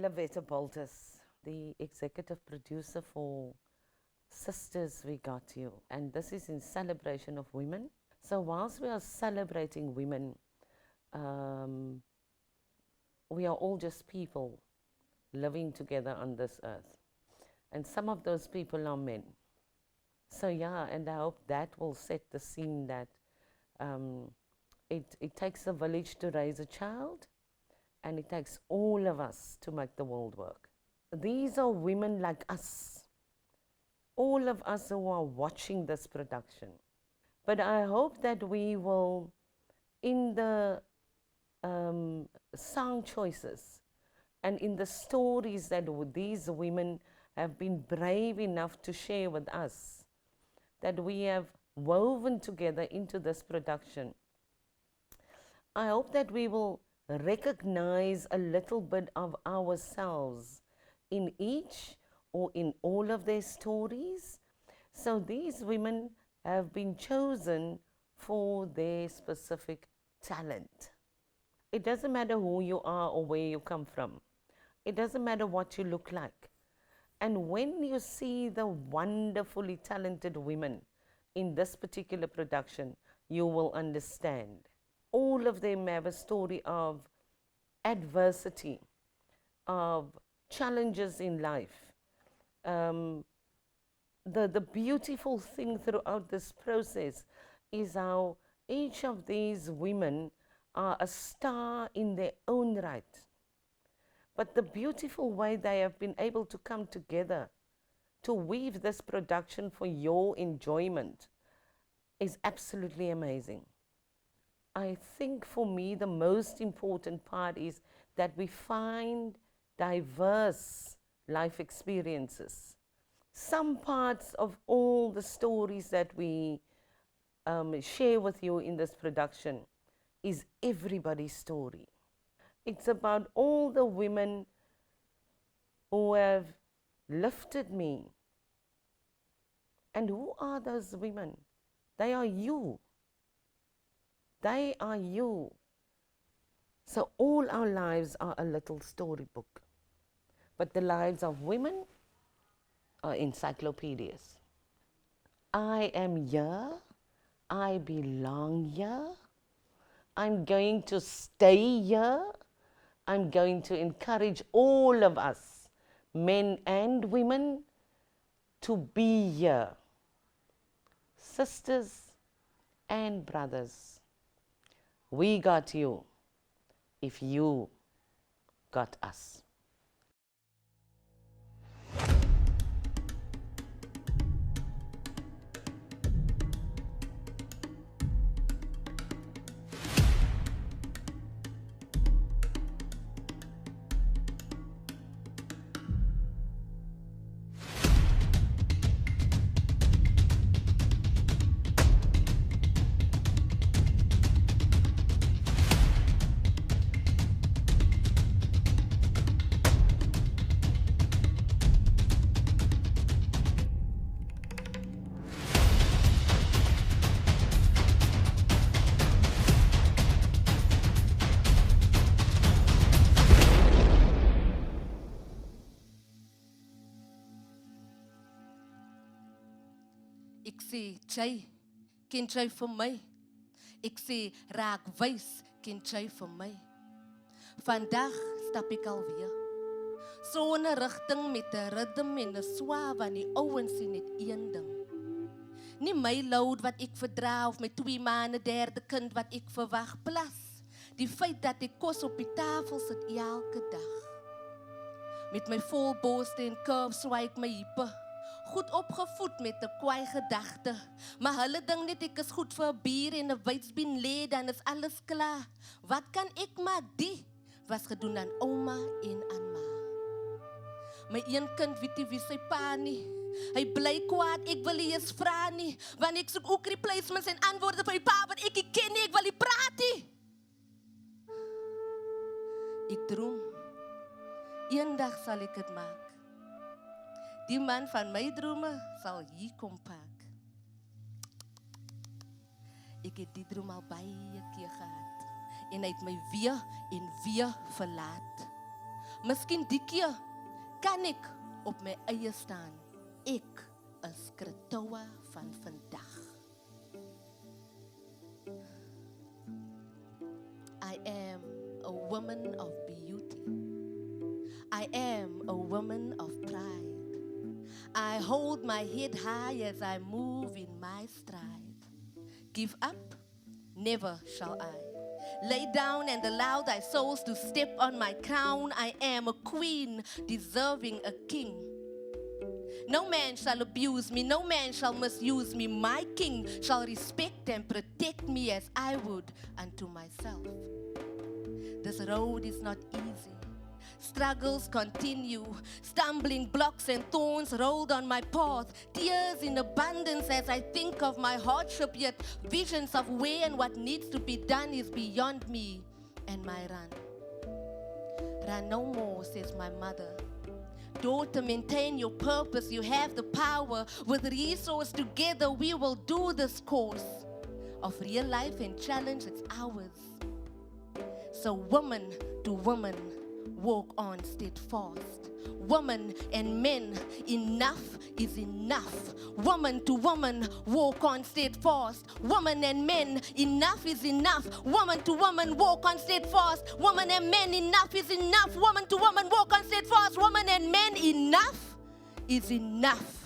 Lavetta Baltus, the executive producer for Sisters, We Got You. And this is in celebration of women. So whilst we are celebrating women, we are all just people living together on this earth. And some of those people are men. So yeah, and I hope that will set the scene that it takes a village to raise a child, and it takes all of us to make the world work. These are women like us, all of us who are watching this production. But I hope that we will, in the song choices and in the stories that these women have been brave enough to share with us, that we have woven together into this production, I hope that we will recognize a little bit of ourselves in each or in all of their stories. So these women have been chosen for their specific talent. It doesn't matter who you are or where you come from. It doesn't matter what you look like. And when you see the wonderfully talented women in this particular production, you will understand. All of them have a story of adversity, of challenges in life. The beautiful thing throughout this process is how each of these women are a star in their own right. But the beautiful way they have been able to come together to weave this production for your enjoyment is absolutely amazing. I think for me the most important part is that we find diverse life experiences. Some parts of all the stories that we share with you in this production is everybody's story. It's about all the women who have lifted me. And who are those women? They are you. They are you. So all our lives are a little storybook. But the lives of women are encyclopedias. I am here. I belong here. I'm going to stay here. I'm going to encourage all of us, men and women, to be here. Sisters and brothers, we got you if you got us. Ek sê, jy, ken jy vir my? Ek sê, raak wys, ken jy vir my? Vandag stap ek alweer. So 'n rigting met 'n ritme en 'n swaar van die ouens sien net een ding. Nie my load wat ek verdra of my 2 maande derde kind wat ek verwag plus. Die feit dat ek kos op die tafel sit elke dag. Met my vol borste en curves swaai ek my heupe. Goed opgevoed met 'n kwaai gedagte. Maar hulle dink net ek is goed vir 'n bier en 'n witsbien lê, dan is alles klaar. Wat kan ek maak? Die was gedoen aan ouma en aan ma. My een kind weet nie wie sy pa nie. Hy bly kwaad, ek wil nie eens vra nie. Want ek soek ook replacements en antwoorde vir my pa wat ek nie ken nie, ek wil nie praat nie. Ek droom, eendag sal ek dit maak. Die man van my drome sal hier kom pak. Ek het die droom al baie keer gehad. En hy het my weer en weer verlaat. Miskien die keer kan ek op my eie staan. Ek is Kritoa van vandag. I am a woman of beauty. I am a woman of pride. I hold my head high as I move in my stride. Give up? Never shall I. Lay down and allow thy souls to step on my crown. I am a queen deserving a king. No man shall abuse me, no man shall misuse me. My king shall respect and protect me as I would unto myself. This road is not easy. Struggles continue. Stumbling blocks and thorns rolled on my path. Tears in abundance as I think of my hardship, yet visions of where and what needs to be done is beyond me and my run. Run no more, says my mother. Daughter, maintain your purpose. You have the power. With resource together, we will do this course of real life and challenge. It's ours. So woman to woman, walk on steadfast. Woman and men, enough is enough. Woman to woman, walk on steadfast. Woman and men, enough is enough. Woman to woman, walk on steadfast. Woman and men, enough is enough. Woman to woman, walk on steadfast. Woman and men, enough is enough.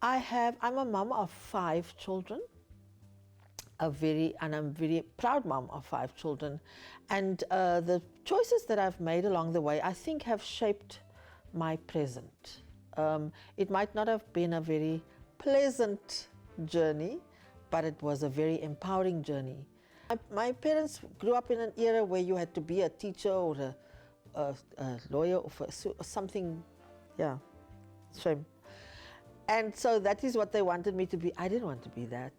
I'm a mom of 5 children, and I'm very proud mom of 5 children. And the choices that I've made along the way, I think, have shaped my present. It might not have been a very pleasant journey, but it was a very empowering journey. My parents grew up in an era where you had to be a teacher or a lawyer or something, yeah, shame. And so that is what they wanted me to be. I didn't want to be that.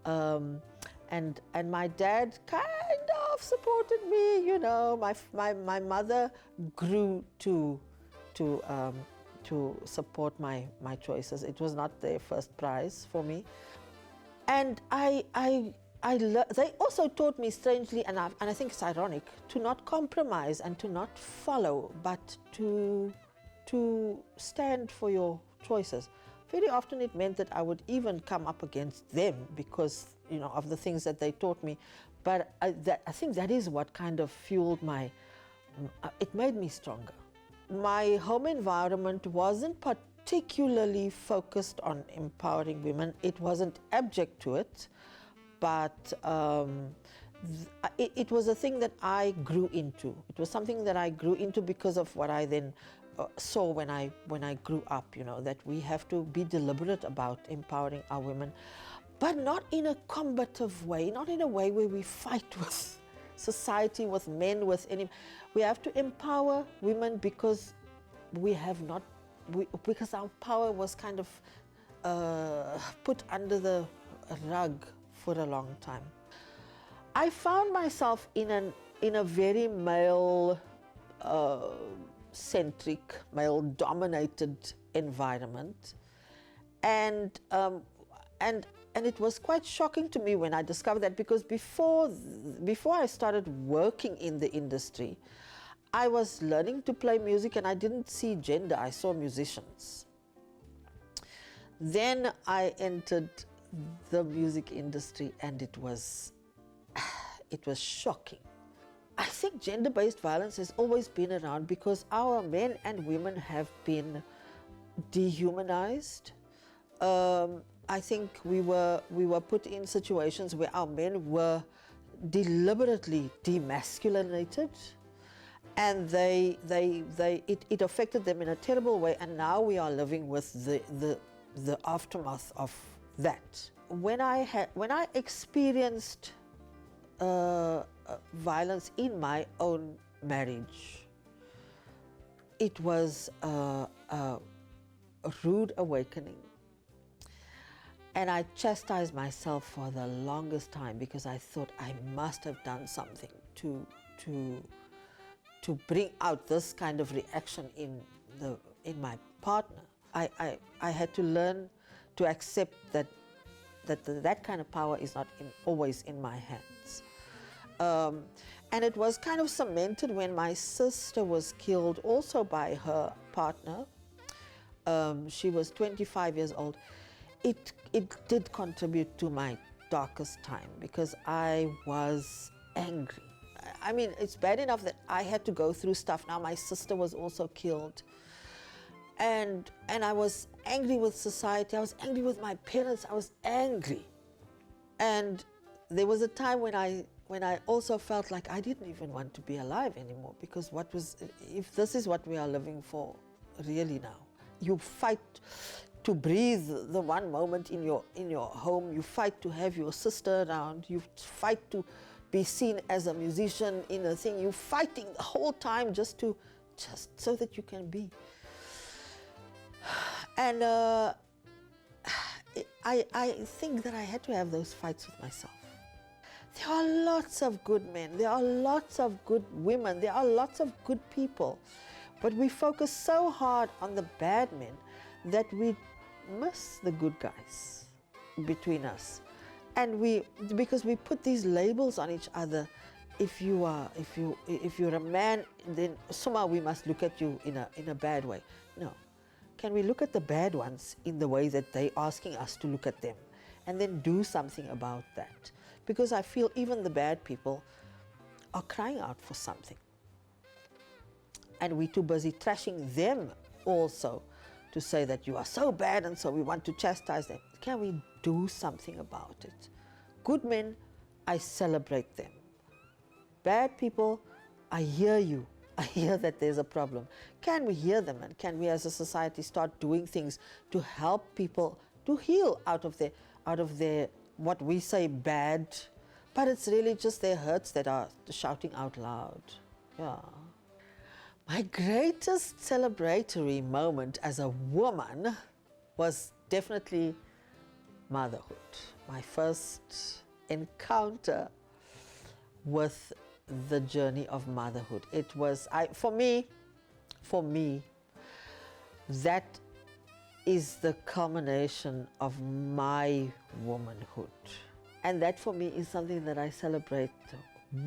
And my dad kind of supported me, you know. My mother grew to support my choices. It was not their first prize for me. And they also taught me, strangely enough, and I think it's ironic, to not compromise and to not follow, but to stand for your choices. Very often it meant that I would even come up against them because, you know, of the things that they taught me. But I think that is what kind of fueled it made me stronger. My home environment wasn't particularly focused on empowering women. It wasn't abject to it, but it was a thing that I grew into. It was something that I grew into because of what I then saw when I grew up, you know, that we have to be deliberate about empowering our women, but not in a combative way, not in a way where we fight with society, with men, with any. We have to empower women because because our power was kind of put under the rug for a long time. I found myself in a very male centric, male-dominated environment, and it was quite shocking to me when I discovered that, because before I started working in the industry, I was learning to play music and I didn't see gender, I saw musicians. Then I entered the music industry and it was shocking. I think gender-based violence has always been around because our men and women have been dehumanized. I think we were put in situations where our men were deliberately demasculinated, and it affected them in a terrible way. And now we are living with the aftermath of that. When I experienced violence in my own marriage, it was a rude awakening. And I chastised myself for the longest time because I thought I must have done something to bring out this kind of reaction in my partner. I had to learn to accept that kind of power is not always in my hands. And it was kind of cemented when my sister was killed also by her partner. She was 25 years old. It did contribute to my darkest time because I was angry. I mean, it's bad enough that I had to go through stuff. Now my sister was also killed. And I was angry with society. I was angry with my parents. I was angry. And there was a time when I also felt like I didn't even want to be alive anymore, because if this is what we are living for really now, you fight to breathe the one moment in your home, you fight to have your sister around, you fight to be seen as a musician in a thing, you're fighting the whole time just so that you can be. And I think that I had to have those fights with myself. There are lots of good men, there are lots of good women, there are lots of good people, but we focus so hard on the bad men that we miss the good guys between us. And because we put these labels on each other, if you're a man, then somehow we must look at you in a bad way. No. Can we look at the bad ones in the way that they're asking us to look at them, and then do something about that? Because I feel even the bad people are crying out for something. And we're too busy trashing them also to say that you are so bad and so we want to chastise them. Can we do something about it? Good men, I celebrate them. Bad people, I hear you. I hear that there's a problem. Can we hear them, and can we as a society start doing things to help people to heal out of their what we say bad, but it's really just their hurts that are shouting out loud. Yeah. My greatest celebratory moment as a woman was definitely motherhood. My first encounter with the journey of motherhood. It was, for me, that is the culmination of my womanhood. And that for me is something that I celebrate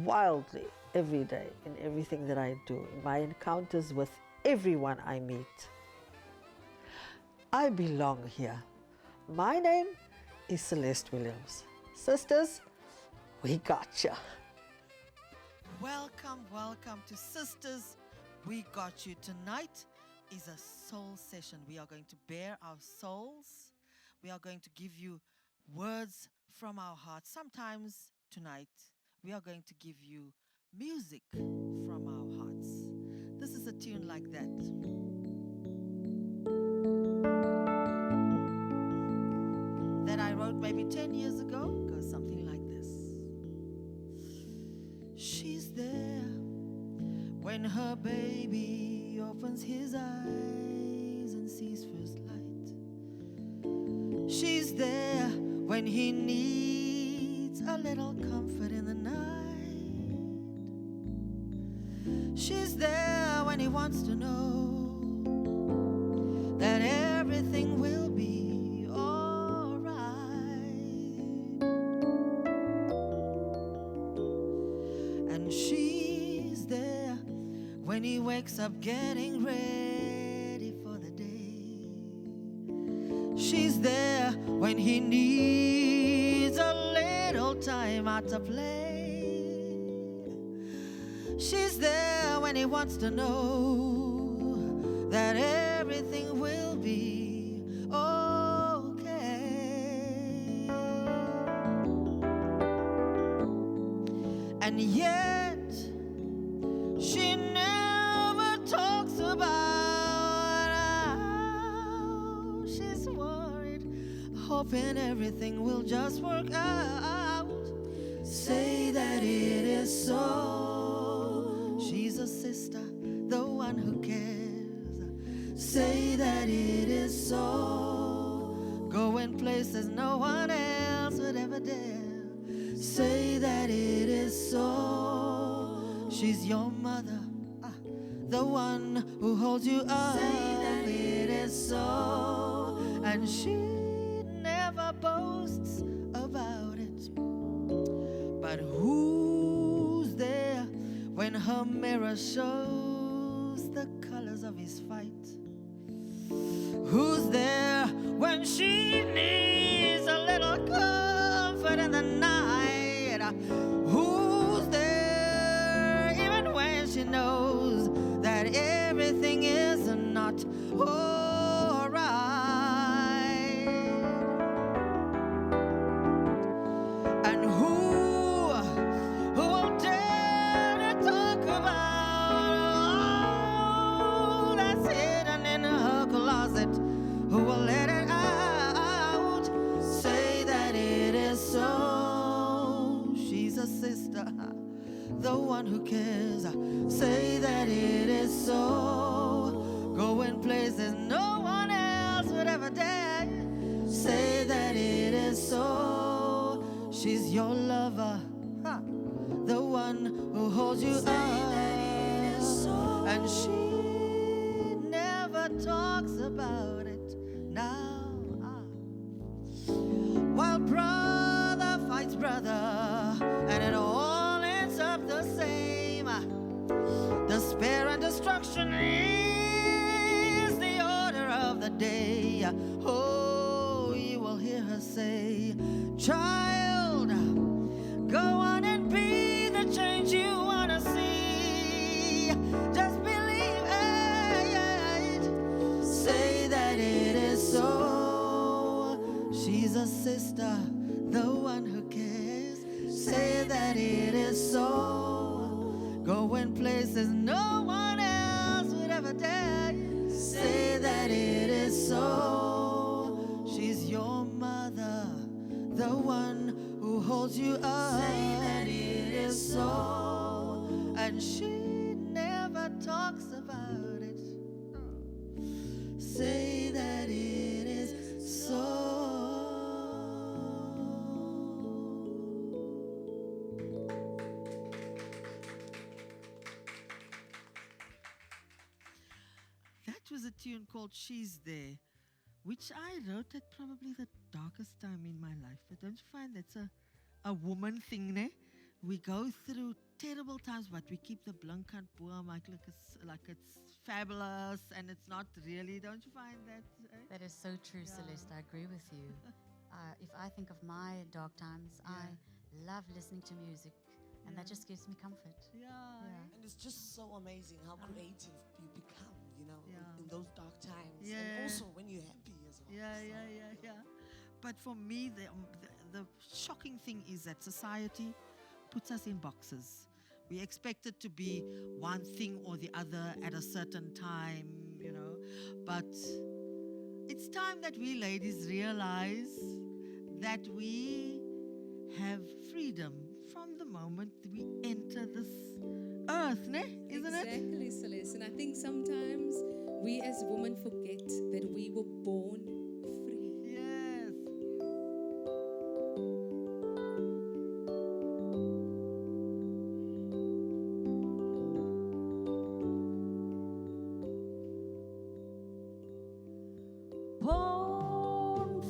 wildly every day in everything that I do, in my encounters with everyone I meet. I belong here. My name is Celeste Williams. Sisters, we got ya. Welcome, welcome to Sisters, We Got You. Tonight is a soul session. We are going to bare our souls. We are going to give you words from our hearts. Sometimes tonight we are going to give you music from our hearts. This is a tune like that. That I wrote maybe 10 years ago. It goes something like this. She's there when her baby opens his eyes and sees first light. She's there when he needs a little comfort in the night. She's there when he wants to know that everything will be alright. And she's there when he wakes up getting ready for the day. She's there when he needs a little time out to play. She's there when he wants to know that everything will be okay. And yet she never talks about how she's worried, hoping everything will just work out. Say that it is so. She's a sister, the one who cares. Say that it is so. Going places no one else would ever dare. Say that it is so. She's your mother, the one who holds you up. Say that it is so. And she never boasts about it. But who's there when her mirror shows the colors of his fight? Who's there when she needs a little comfort in the night? Who's there even when she knows that everything is not alright? And who will dare to talk about all that's hidden in her closet? Who will let it out? Say that it is so. She's a sister, the one who cares. Say that it is so. Going places no one else would ever dare. Say that it is so. She's your lover, the one who holds you up. And she never talks about it now. While brother fights brother, and it all ends up the same. Despair and destruction is the order of the day. Oh, you will hear her say, child, go on and be the change you want to see. Just believe it. Say that the sister, the one who cares. Say that it is so. Going places no one else would ever dare. Say that it is so. She's your mother, the one who holds you up. Say that it is so. And she never talks about it. Say that it is so. That was a tune called She's There, which I wrote at probably the darkest time in my life. But don't you find that's a woman thing, ne? We go through terrible times, but we keep the blinkkant boom like it's fabulous, and it's not really. Don't you find that? Eh? That is so true, Celeste. I agree with you. If I think of my dark times, I love listening to music, and that just gives me comfort. Yeah. And it's just so amazing how creative you become, in those dark times. Yeah. And also when you're happy as well. Yeah. But for me, the shocking thing is that society puts us in boxes. We expect it to be one thing or the other at a certain time, But it's time that we ladies realize that we have freedom from the moment we enter this earth, ne? Isn't it? Exactly, Celeste. And I think sometimes we as women forget that we were born free. Yes. Born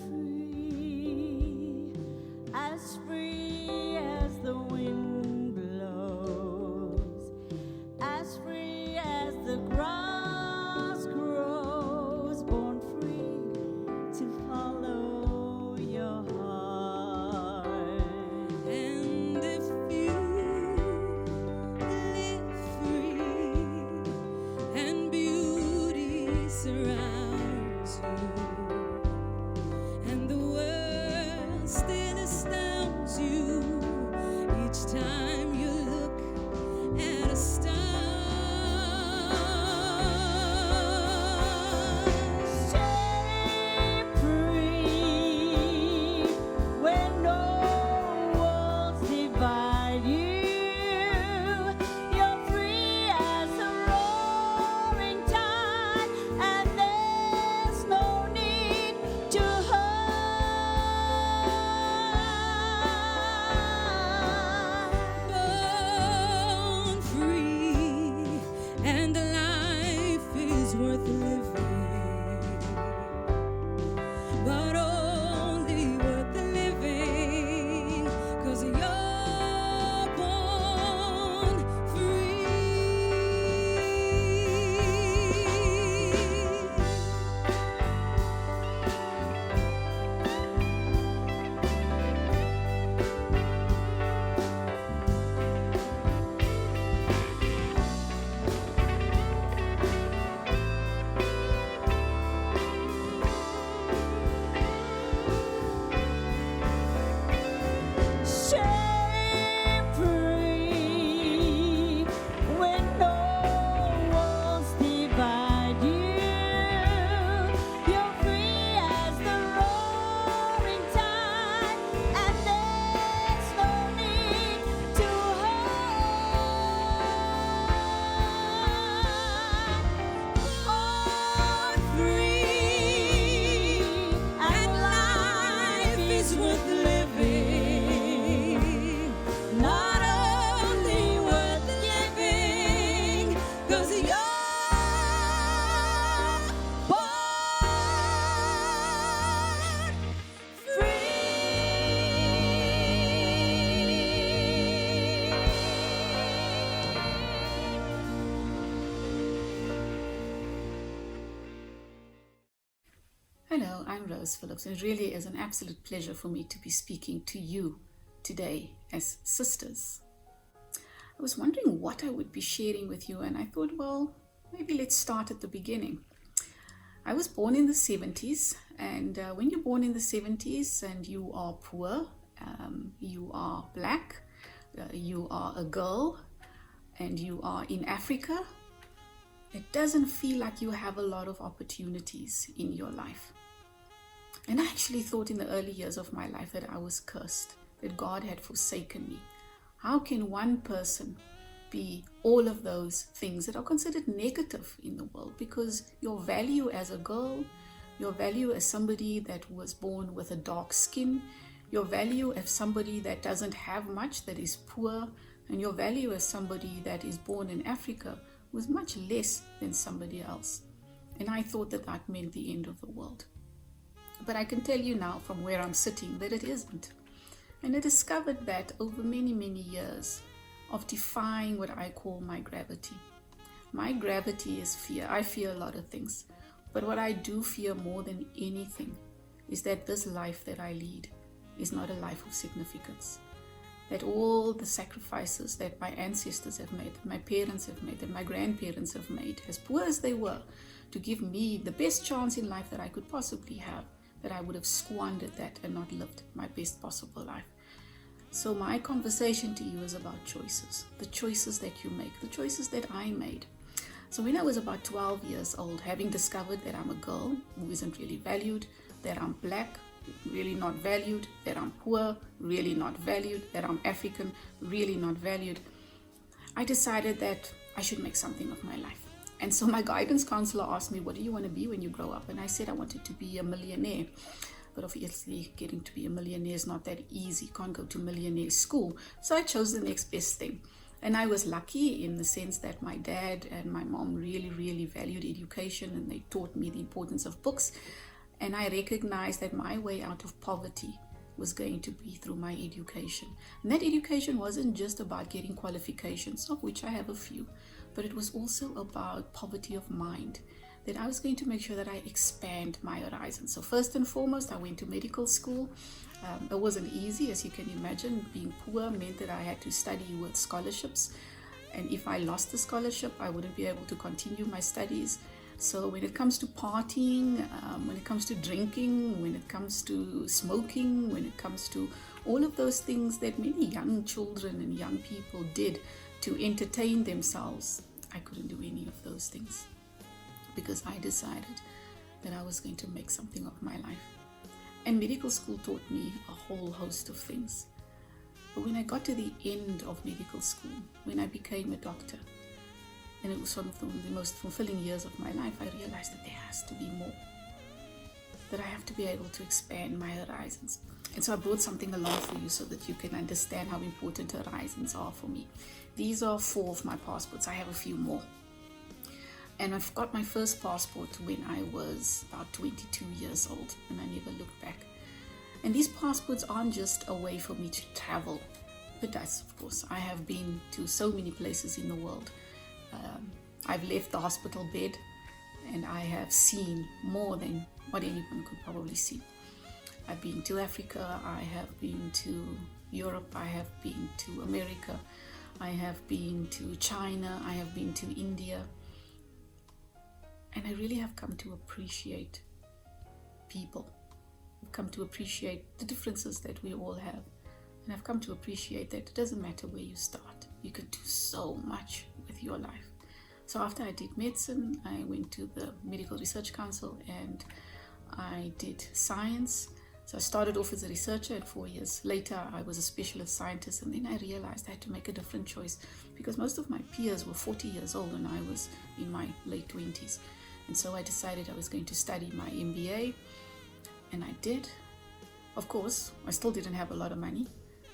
free as the wind blows, as free as the grass grows, born free to follow your heart. And if you live free and beauty surrounds you, and the world still astounds you each time you look at a star. Stay free when no walls divide you. You're free as a roaring tide, and there's no need to hide. Born free, and life is worth living, but only worth living 'cause you're born free. Stay free when no walls divide you. You're free as the roaring tide, and there's no need to hide. Born free, and life is worth living, not only worth living 'cause you're born Hello, I'm Rose Phillips, and it really is an absolute pleasure for me to be speaking to you today as sisters. I was wondering what I would be sharing with you, and I thought, well, maybe let's start at the beginning. I was born in the 70s, and when you're born in the 70s and you are poor, you are black, you are a girl, and you are in Africa, it doesn't feel like you have a lot of opportunities in your life. And I actually thought in the early years of my life that I was cursed, that God had forsaken me. How can one person be all of those things that are considered negative in the world? Because your value as a girl, your value as somebody that was born with a dark skin, your value as somebody that doesn't have much, that is poor, and your value as somebody that is born in Africa was much less than somebody else. And I thought that that meant the end of the world. But I can tell you now from where I'm sitting that it isn't. And I discovered that over many, many years of defying what I call my gravity. My gravity is fear. I fear a lot of things. But what I do fear more than anything is that this life that I lead is not a life of significance. That all the sacrifices that my ancestors have made, that my parents have made, that my grandparents have made, as poor as they were, to give me the best chance in life that I could possibly have, that I would have squandered that and not lived my best possible life. So my conversation to you is about choices, the choices that you make, the choices that I made. So when I was about 12 years old, having discovered that I'm a girl who isn't really valued, that I'm black, really not valued, that I'm poor, really not valued, that I'm African, really not valued, I decided that I should make something of my life. And so my guidance counselor asked me, what do you want to be when you grow up? And I said I wanted to be a millionaire. But obviously getting to be a millionaire is not that easy. You can't go to millionaire school. So I chose the next best thing. And I was lucky in the sense that my dad and my mom really, really valued education, and they taught me the importance of books. And I recognized that my way out of poverty was going to be through my education. And that education wasn't just about getting qualifications, of which I have a few, but it was also about poverty of mind, that I was going to make sure that I expand my horizons. So first and foremost, I went to medical school. It wasn't easy, as you can imagine. Being poor meant that I had to study with scholarships. And if I lost the scholarship, I wouldn't be able to continue my studies. So when it comes to partying, when it comes to drinking, when it comes to smoking, when it comes to all of those things that many young children and young people did to entertain themselves, I couldn't do any of those things, because I decided that I was going to make something of my life. And medical school taught me a whole host of things. But when I got to the end of medical school, when I became a doctor, and it was one of the most fulfilling years of my life, I realized that there has to be more, that I have to be able to expand my horizons. And so I brought something along for you so that you can understand how important horizons are for me. These are 4 of my passports. I have a few more. And I've got my first passport when I was about 22 years old, and I never looked back. And these passports aren't just a way for me to travel. It does, of course. I have been to so many places in the world. I've left the hospital bed, and I have seen more than what anyone could probably see. I've been to Africa, I have been to Europe, I have been to America, I have been to China, I have been to India. And I really have come to appreciate people. I've come to appreciate the differences that we all have. And I've come to appreciate that it doesn't matter where you start. You can do so much with your life. So after I did medicine, I went to the Medical Research Council and I did science. So I started off as a researcher, and 4 years later I was a specialist scientist, and then I realized I had to make a different choice because most of my peers were 40 years old and I was in my late 20s. And so I decided I was going to study my MBA, and I did. Of course, I still didn't have a lot of money,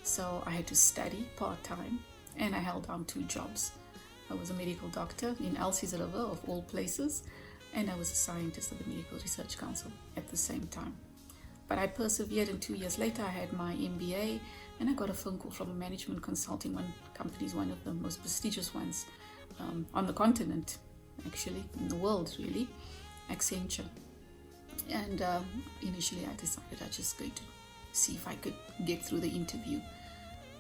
so I had to study part-time, and I held down 2 jobs. I was a medical doctor in Elsie's River, of all places, and I was a scientist at the Medical Research Council at the same time. But I persevered, and 2 years later I had my MBA, and I got a phone call from a management consulting company, one of the most prestigious ones on the continent, actually, in the world, really, Accenture. And initially I decided I was just going to see if I could get through the interview.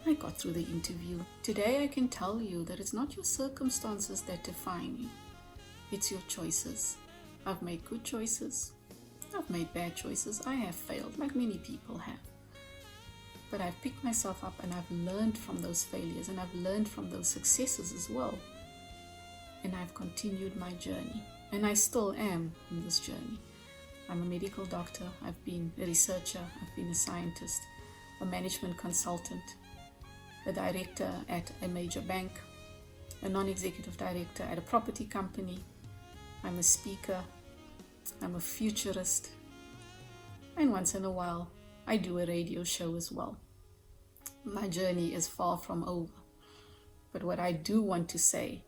I got through the interview. Today I can tell you that it's not your circumstances that define you. It's your choices. I've made good choices. I've made bad choices. I have failed, like many people have. But I've picked myself up and I've learned from those failures and I've learned from those successes as well. And I've continued my journey. And I still am in this journey. I'm a medical doctor. I've been a researcher. I've been a scientist, a management consultant, a director at a major bank, a non-executive director at a property company. I'm a speaker. I'm a futurist. And once in a while, I do a radio show as well. My journey is far from over. But what I do want to say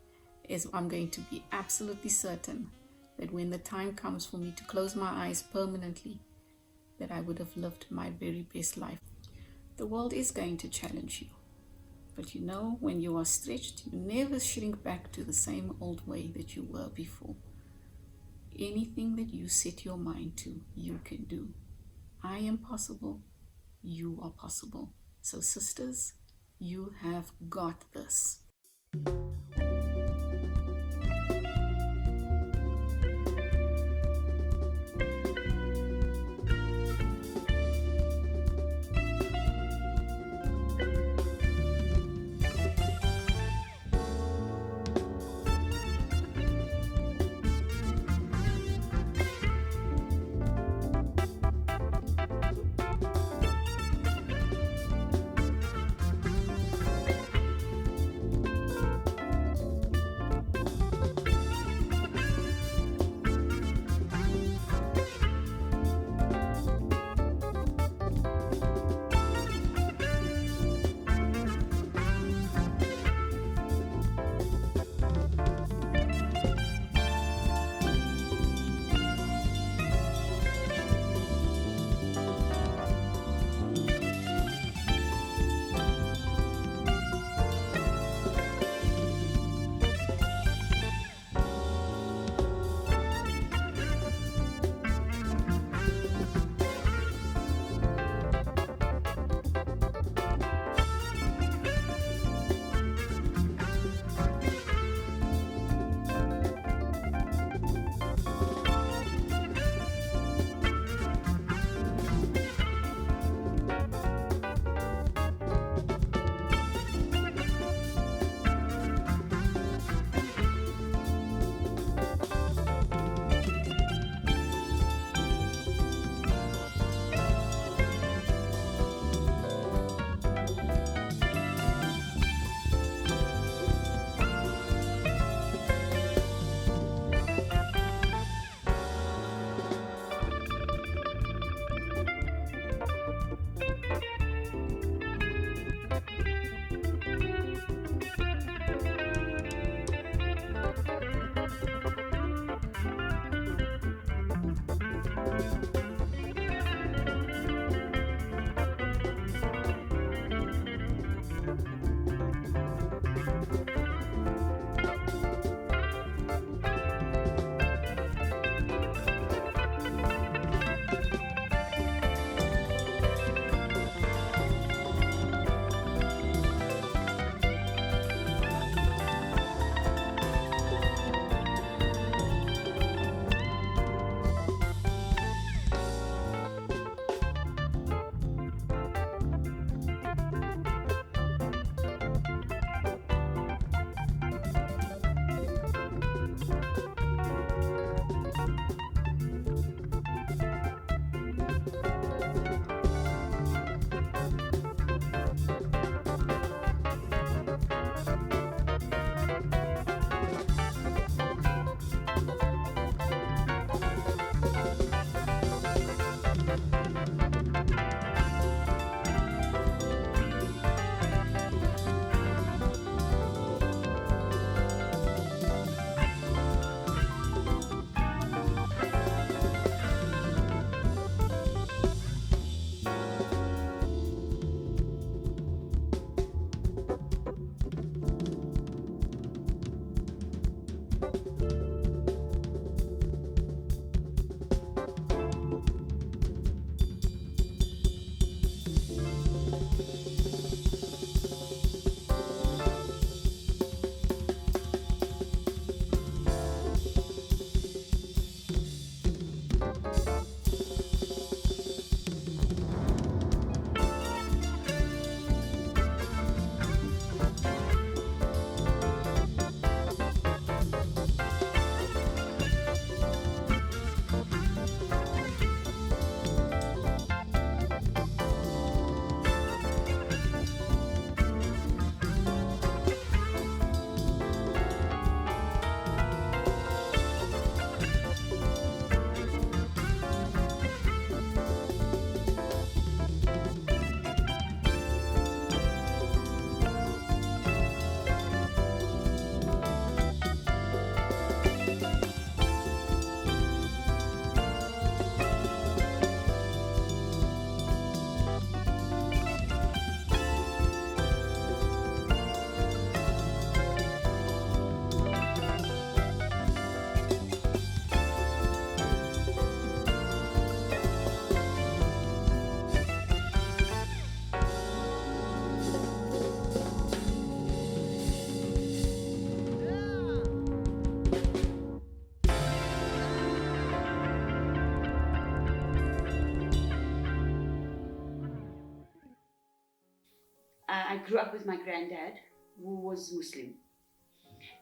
is I'm going to be absolutely certain that when the time comes for me to close my eyes permanently, that I would have lived my very best life. The world is going to challenge you. But you know, when you are stretched, you never shrink back to the same old way that you were before. Anything that you set your mind to, you can do. I am possible. You are possible. So sisters, you have got this. I grew up with my granddad, who was Muslim.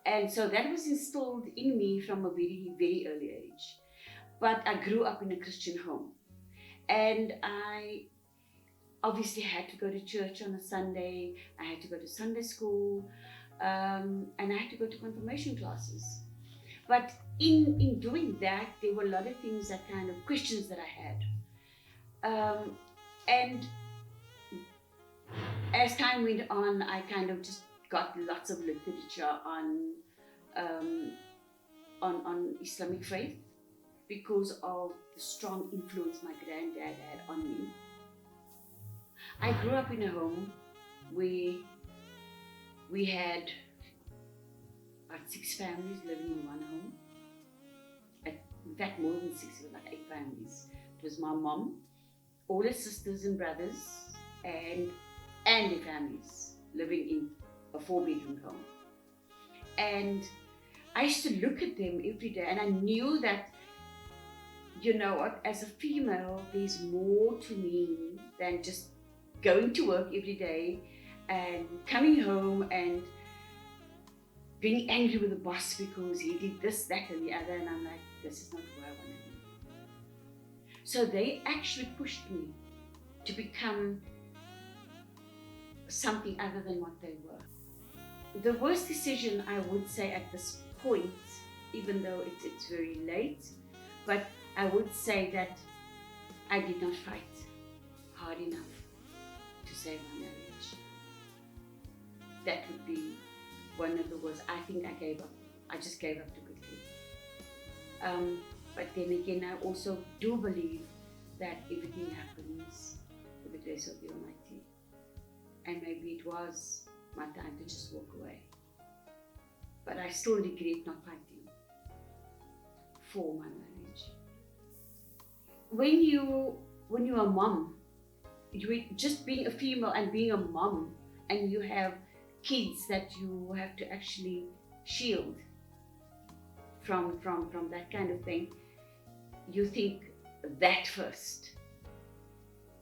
And so that was installed in me from a very, very early age. But I grew up in a Christian home. And I obviously had to go to church on a Sunday. I had to go to Sunday school. And I had to go to confirmation classes. But in doing that, there were a lot of things that kind of questions that I had. And as time went on, I kind of just got lots of literature on Islamic faith because of the strong influence my granddad had on me. I grew up in a home where we had about 6 families living in one home. In fact, more than 6, it was like 8 families. It was my mom, all her sisters and brothers, and their families living in a 4-bedroom home. And I used to look at them every day, and I knew that, you know what, as a female, there's more to me than just going to work every day and coming home and being angry with the boss because he did this, that, and the other. And I'm like, this is not who I want to be. So they actually pushed me to become something other than what they were. The worst decision, I would say at this point, even though it's very late, but I would say that I did not fight hard enough to save my marriage. That would be one of the worst. I think I gave up. I just gave up too quickly. But then again, I also do believe that everything happens with the grace of the Almighty. And maybe it was my time to just walk away. But I still regret not fighting for my marriage. When you're a mom, you just being a female and being a mom, and you have kids that you have to actually shield from that kind of thing, you think that first.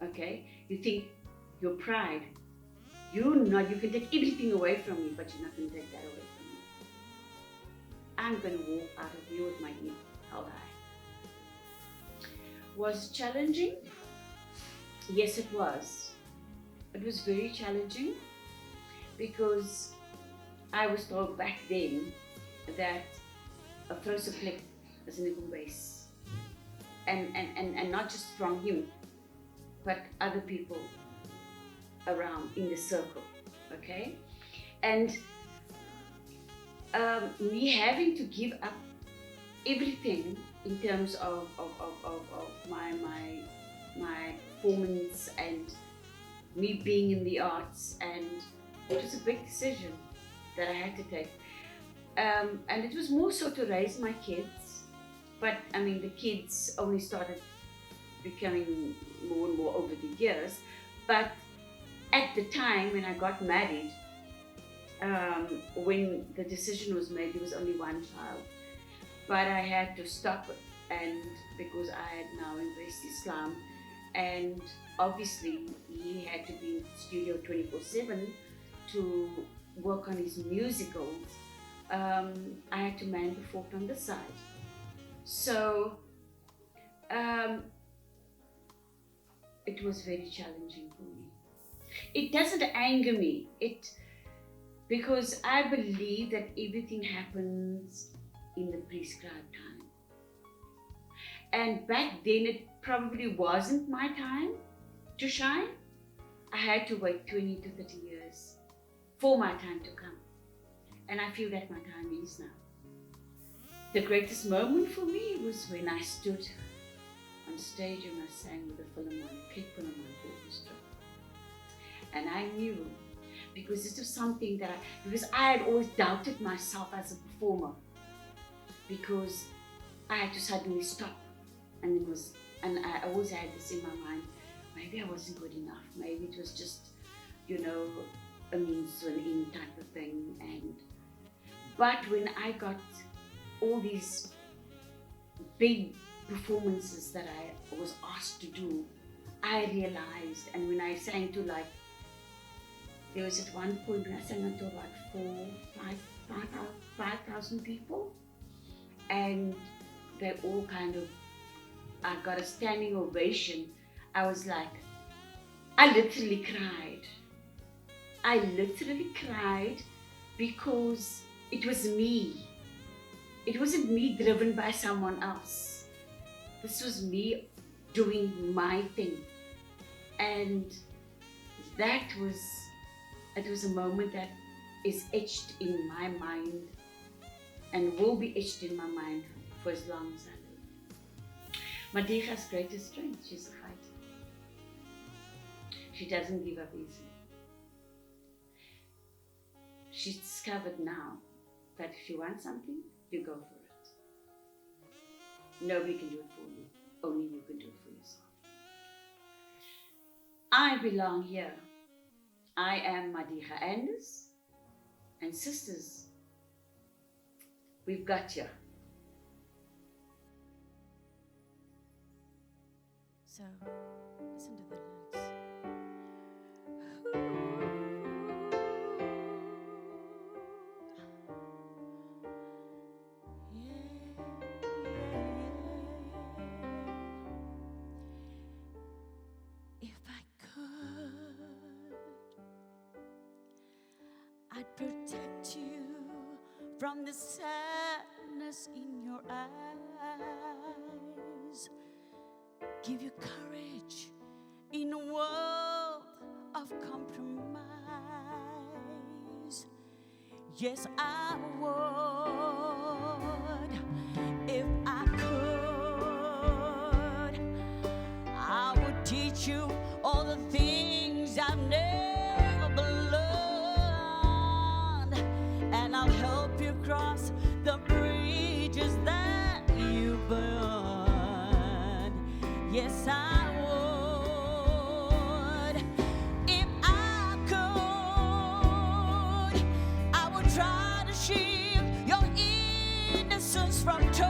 Okay? You think your pride. You can take everything away from me, but you're not going to take that away from me. I'm going to walk out of here with my head held high. Was it challenging? Yes, it was. It was very challenging because I was told back then that a closer plek is an base. And not just from him, but other people around in the circle, okay? And me having to give up everything in terms of my performance and me being in the arts, and it was a big decision that I had to take. And it was more so to raise my kids, but I mean the kids only started becoming more and more over the years. But at the time when I got married, when the decision was made, there was only one child. But I had to stop it, and because I had now embraced Islam, and obviously he had to be in the studio 24/7 to work on his musicals. I had to man the fort on this side. So it was very challenging for me. It doesn't anger me, because I believe that everything happens in the prescribed time. And back then it probably wasn't my time to shine. I had to wait 20 to 30 years for my time to come. And I feel that my time is now. The greatest moment for me was when I stood on stage and I sang with the Cape Philharmonic Orchestra. And I knew, because this was something that because I had always doubted myself as a performer, because I had to suddenly stop, and I always had this in my mind, maybe I wasn't good enough, maybe it was just, a means to an end type of thing. But when I got all these big performances that I was asked to do, I realized, and when I sang to like There was at one point when I sang unto about 5,000 people, and they all kind of, I got a standing ovation. I was like, I literally cried. I literally cried because it was me. It wasn't me driven by someone else. This was me doing my thing. And it was a moment that is etched in my mind and will be etched in my mind for as long as I live. Madiga's greatest strength, she's a fighter. She doesn't give up easily. She's discovered now that if you want something, you go for it. Nobody can do it for you. Only you can do it for yourself. I belong here. I am Madiga Anders. And sisters, we've got you. So, listen to the lyrics. If I could, I'd protect you from the sadness in your eyes, give you courage in a world of compromise. Yes, I would if I could. I would teach you all the things I've never learned, and I'll help you cross the bridges that you burned. Yes, I would. If I could, I would try to shield your innocence from time.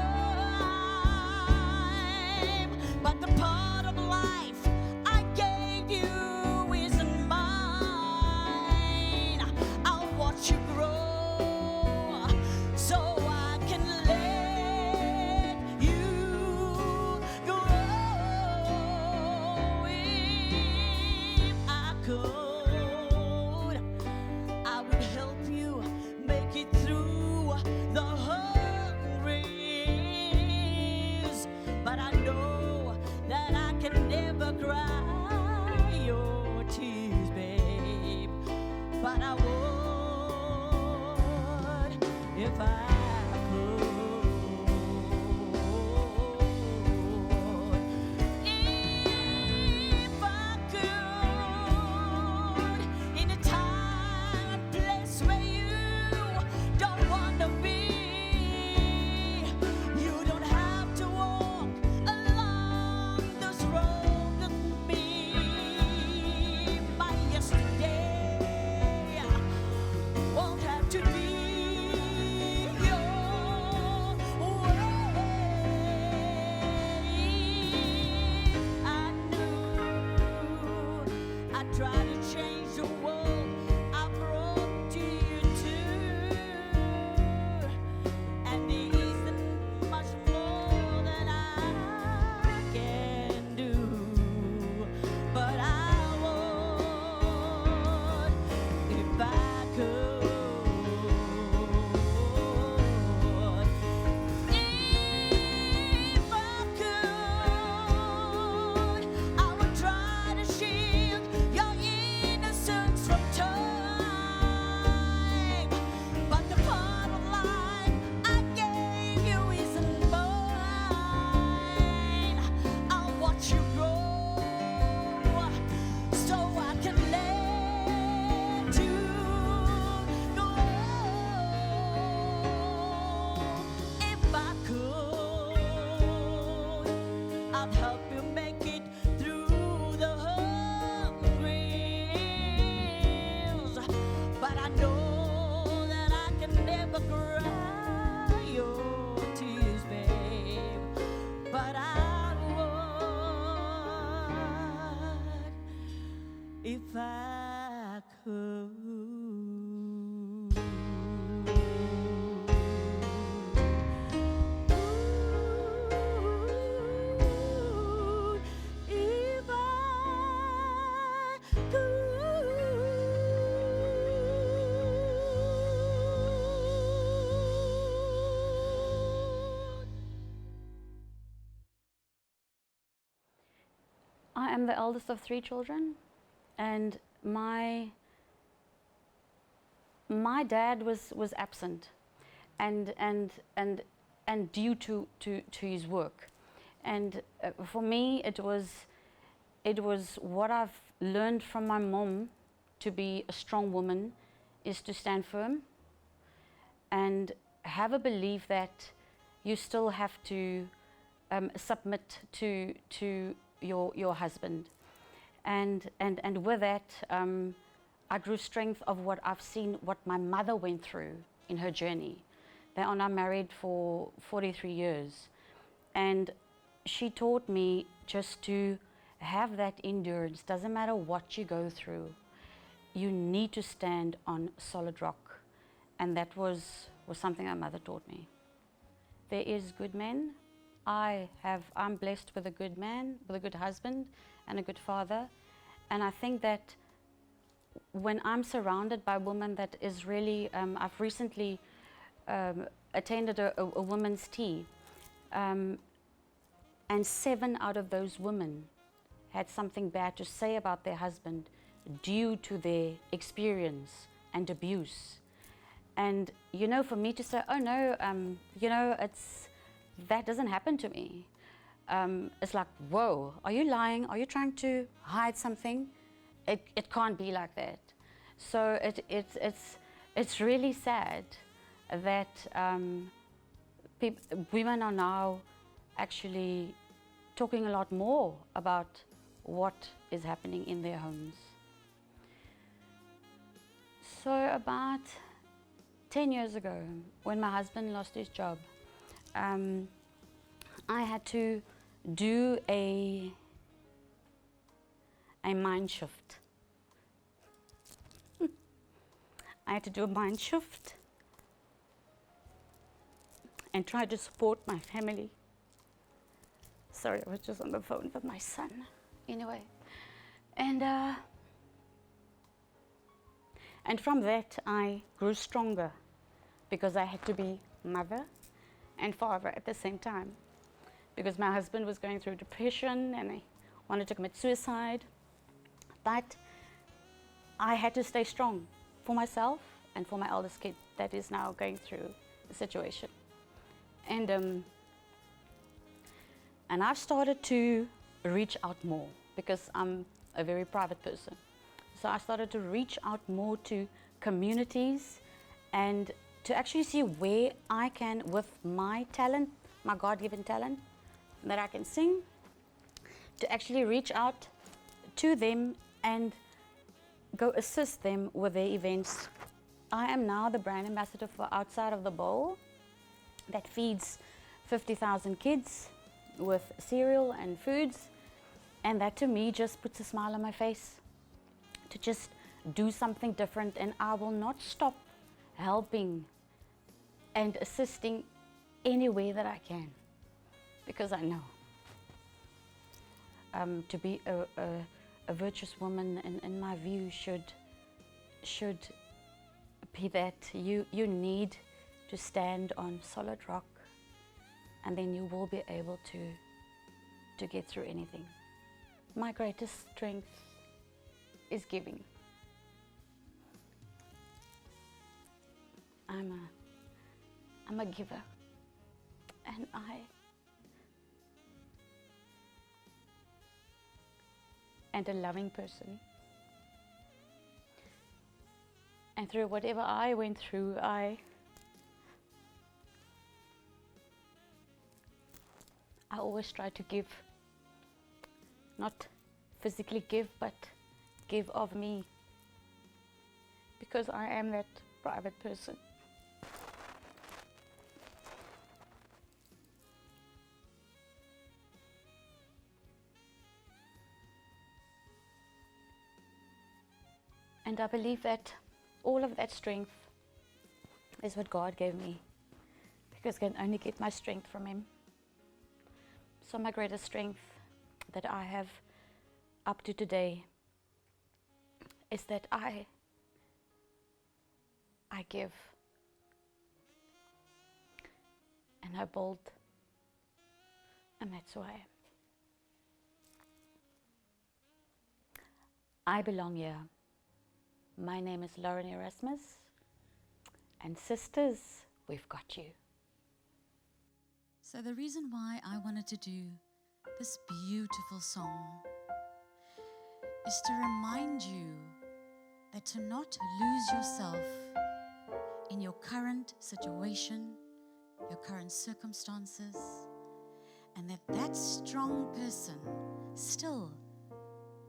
But the part of life I gave you isn't mine. I'll watch you grow so I can let you grow. If I could, I would help you make it through the hungries. But I know that I can never cry your tears, babe. But I would if I could. If I could, in a time and place where you don't want to be, you don't have to walk along this road with me. My yesterday won't have to be your way. I knew I'd try to change the world I brought to you too, and there isn't much more that I can do, but I would if I could. If I could, I would try to shield your innocence from time. But the part of life I gave you isn't mine. I'll watch you grow so I can let you go. If I could, I'd help you make it through the hungries. But I know that I can never cry your tears, babe. But I would if I could. If I I am the eldest of 3 children, and my dad was absent, and due to his work, and for me it was what I've learned from my mom to be a strong woman is to stand firm and have a belief that you still have to submit to your husband, and with that I grew strength of what I've seen, what my mother went through in her journey. They are now married for 43 years, and she taught me just to have that endurance. Doesn't matter what you go through, you need to stand on solid rock, and that was something my mother taught me. There is good men. I'm blessed with a good man, with a good husband and a good father, and I think that when I'm surrounded by women, that is really, I've recently attended a women's tea, and 7 out of those women had something bad to say about their husband due to their experience and abuse. And you know, for me to say, oh no, you know, that doesn't happen to me. It's like, whoa, are you lying? Are you trying to hide something? It can't be like that. So it's really sad that women are now actually talking a lot more about what is happening in their homes. So about 10 years ago, when my husband lost his job, I had to do a mind shift. I had to do a mind shift and try to support my family. Sorry, I was just on the phone with my son. Anyway, and from that I grew stronger, because I had to be mother and father at the same time, because my husband was going through depression and he wanted to commit suicide. But I had to stay strong for myself and for my eldest kid that is now going through the situation. And I've started to reach out more, because I'm a very private person. So I started to reach out more to communities and to actually see where I can, with my talent, my God-given talent, that I can sing, to actually reach out to them and go assist them with their events. I am now the brand ambassador for Outside of the Bowl, that feeds 50,000 kids with cereal and foods, and that to me just puts a smile on my face, to just do something different. And I will not stop helping and assisting any way that I can, because I know to be a virtuous woman, in my view, should be that you need to stand on solid rock, and then you will be able to get through anything. My greatest strength is giving. I'm a giver, and and a loving person. And through whatever I went through, I always try to give, not physically give, but give of me, because I am that private person. And I believe that all of that strength is what God gave me, because I can only get my strength from Him. So my greatest strength that I have up to today is that I give, and I build, and that's who I am. I belong here. My name is Lauren Erasmus, and sisters, we've got you. So the reason why I wanted to do this beautiful song is to remind you that to not lose yourself in your current situation, your current circumstances, and that that strong person still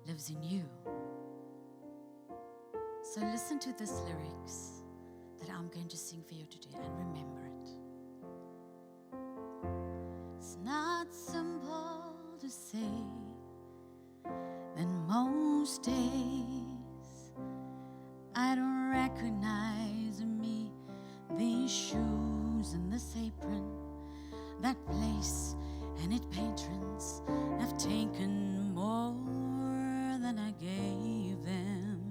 lives in you. So listen to this lyrics that I'm going to sing for you today, and remember it. It's not simple to say that most days I don't recognize me, these shoes and this apron, that place and its patrons have taken more than I gave them.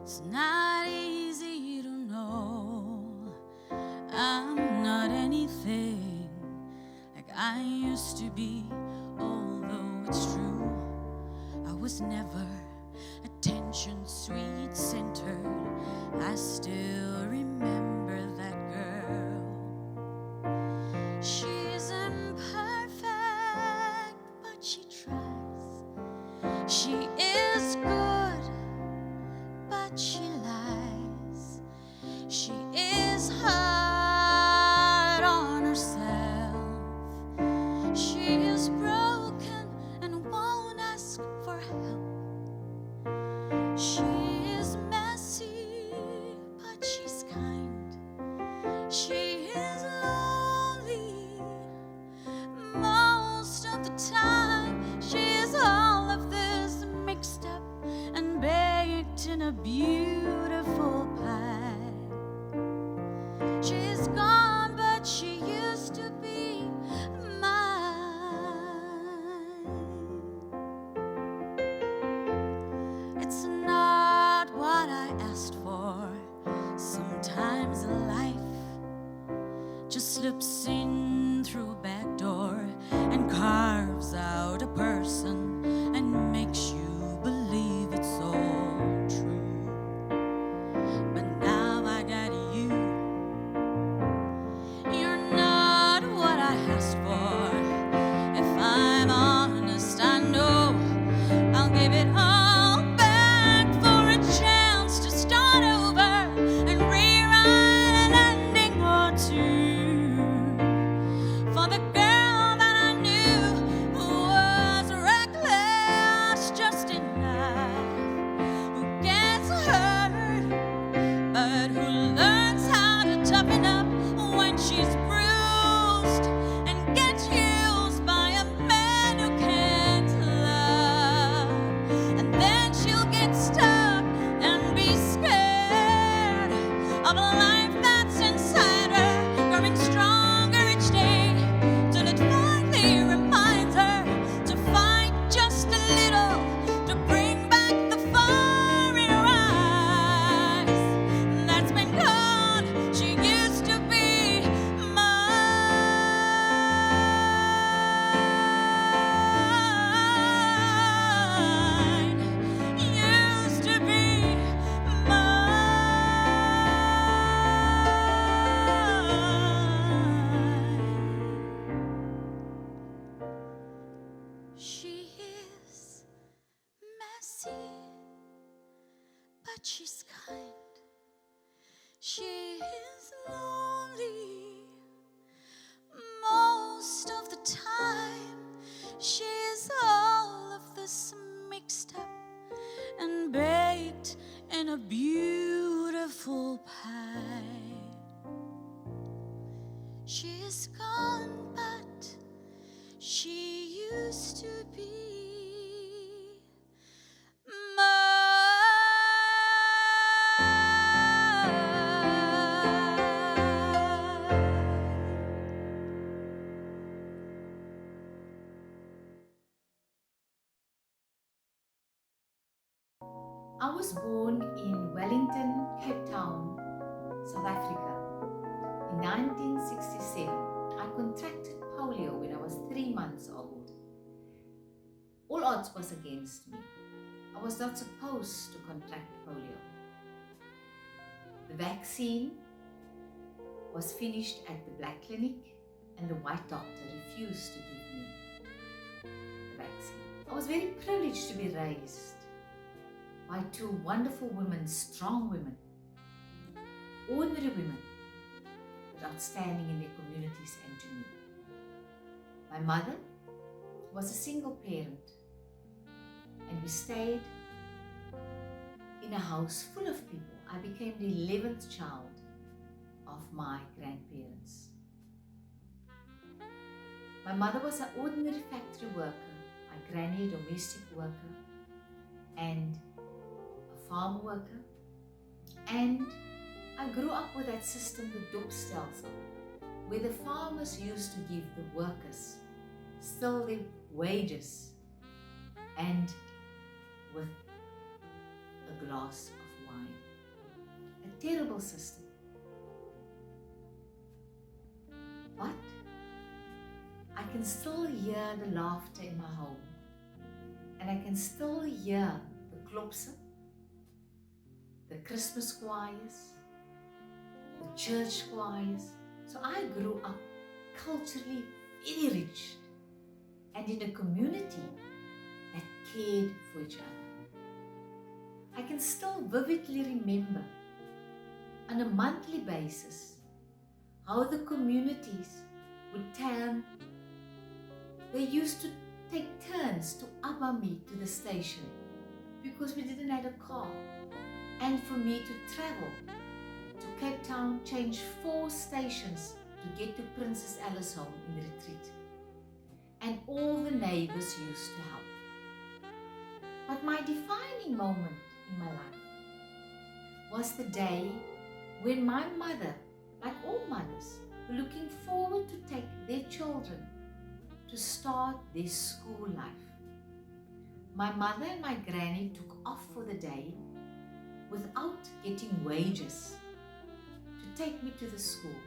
It's not easy to know I'm not anything like I used to be, although it's true I was never attention sweet centered. I still remember that girl. She's imperfect, but she tries. She is good, but she lies. She is hard on herself. She is broken and won't ask for help. She is messy, but she's kind. She is lonely most of the time. She is all of this mixed up and baked in a beautiful pie. She's gone, but she used to be mine. It's not what I asked for. Sometimes life just slips in through a back door and carves out a person and makes you believe it's all true. But now I got you. You're not what I asked for. If I'm honest, I know I'll give it all back for a chance to start over and rewrite an ending or two. For the girl that I knew who was reckless just enough, who gets hurt, but who learns how to toughen up when she's bruised and gets used by a man who can't love. And then she'll get stuck and be scared of a life that's inside her, growing stronger each day, till it finally reminds her to fight just a little, to bring back the fire in her eyes that's been gone. She used to be mine. Used to be mine. She is messy, but she's kind. She is lonely most of the time. She is all of this mixed up and baked in a beautiful pie. She is gone, but she used to be mine. I was born in Wellington, Cape Town, South Africa. In 1967, I contracted polio when I was 3 months old. All odds was against me. I was not supposed to contract polio. The vaccine was finished at the black clinic and the white doctor refused to give me the vaccine. I was very privileged to be raised by two wonderful women, strong women, ordinary women, but outstanding in their communities and to me. My mother was a single parent, and we stayed in a house full of people. I became the 11th child of my grandparents. My mother was an ordinary factory worker, my granny a domestic worker, and a farm worker. And I grew up with that system, the dorpstelsel, where the farmers used to give the workers still their wages and with a glass of wine. A terrible system. But I can still hear the laughter in my home, and I can still hear the klopse, the Christmas choirs, the church choirs. So I grew up culturally very rich and in a community that cared for each other. I can still vividly remember on a monthly basis how the communities would they used to take turns to abba me to the station because we didn't have a car, and for me to travel to Cape Town, change 4 stations to get to Princess Alice home in the retreat. And all the neighbors used to help. But my defining moment in my life was the day when my mother, like all mothers, were looking forward to take their children to start their school life. My mother and my granny took off for the day without getting wages to take me to the school.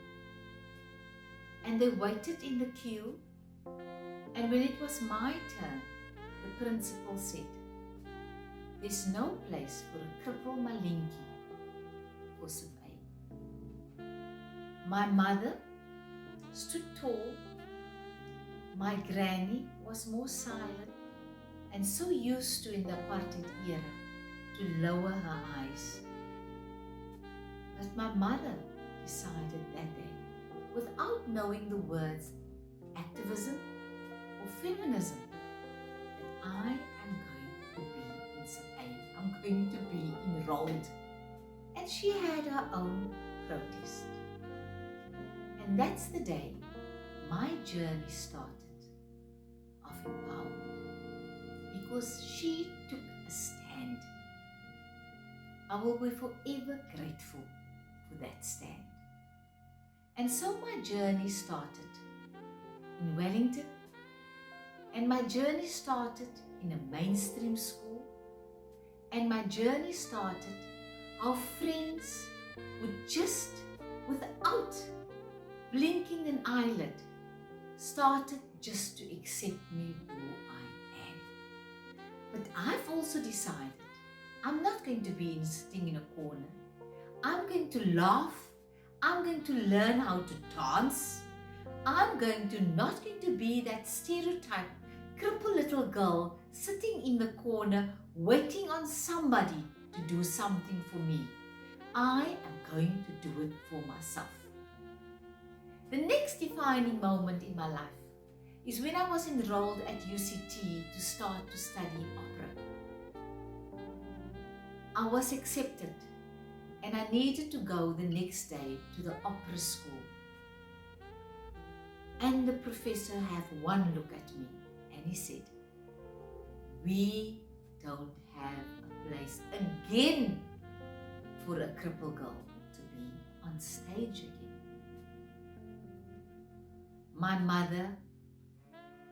And they waited in the queue, and when it was my turn, the principal said, "There's no place for a cripple Malinki for some aid." My mother stood tall. My granny was more silent and so used to in the apartheid era to lower her eyes. But my mother decided that day, without knowing the words activism or feminism, that I am going to be in some aid. I'm going to be enrolled. And she had her own protest. And that's the day my journey started of empowerment, because she took a stand. I will be forever grateful for that stand. And so my journey started in Wellington, and my journey started in a mainstream school, and my journey started how friends would just, without blinking an eyelid, started just to accept me who I am. But I've also decided I'm not going to be sitting in a corner. I'm going to laugh. I'm going to learn how to dance. I'm not going to be that stereotype crippled little girl sitting in the corner waiting on somebody to do something for me. I am going to do it for myself. The next defining moment in my life is when I was enrolled at UCT to start to study opera. I was accepted, and I needed to go the next day to the opera school. And the professor had one look at me and he said, "We don't have a place again for a crippled girl to be on stage again." My mother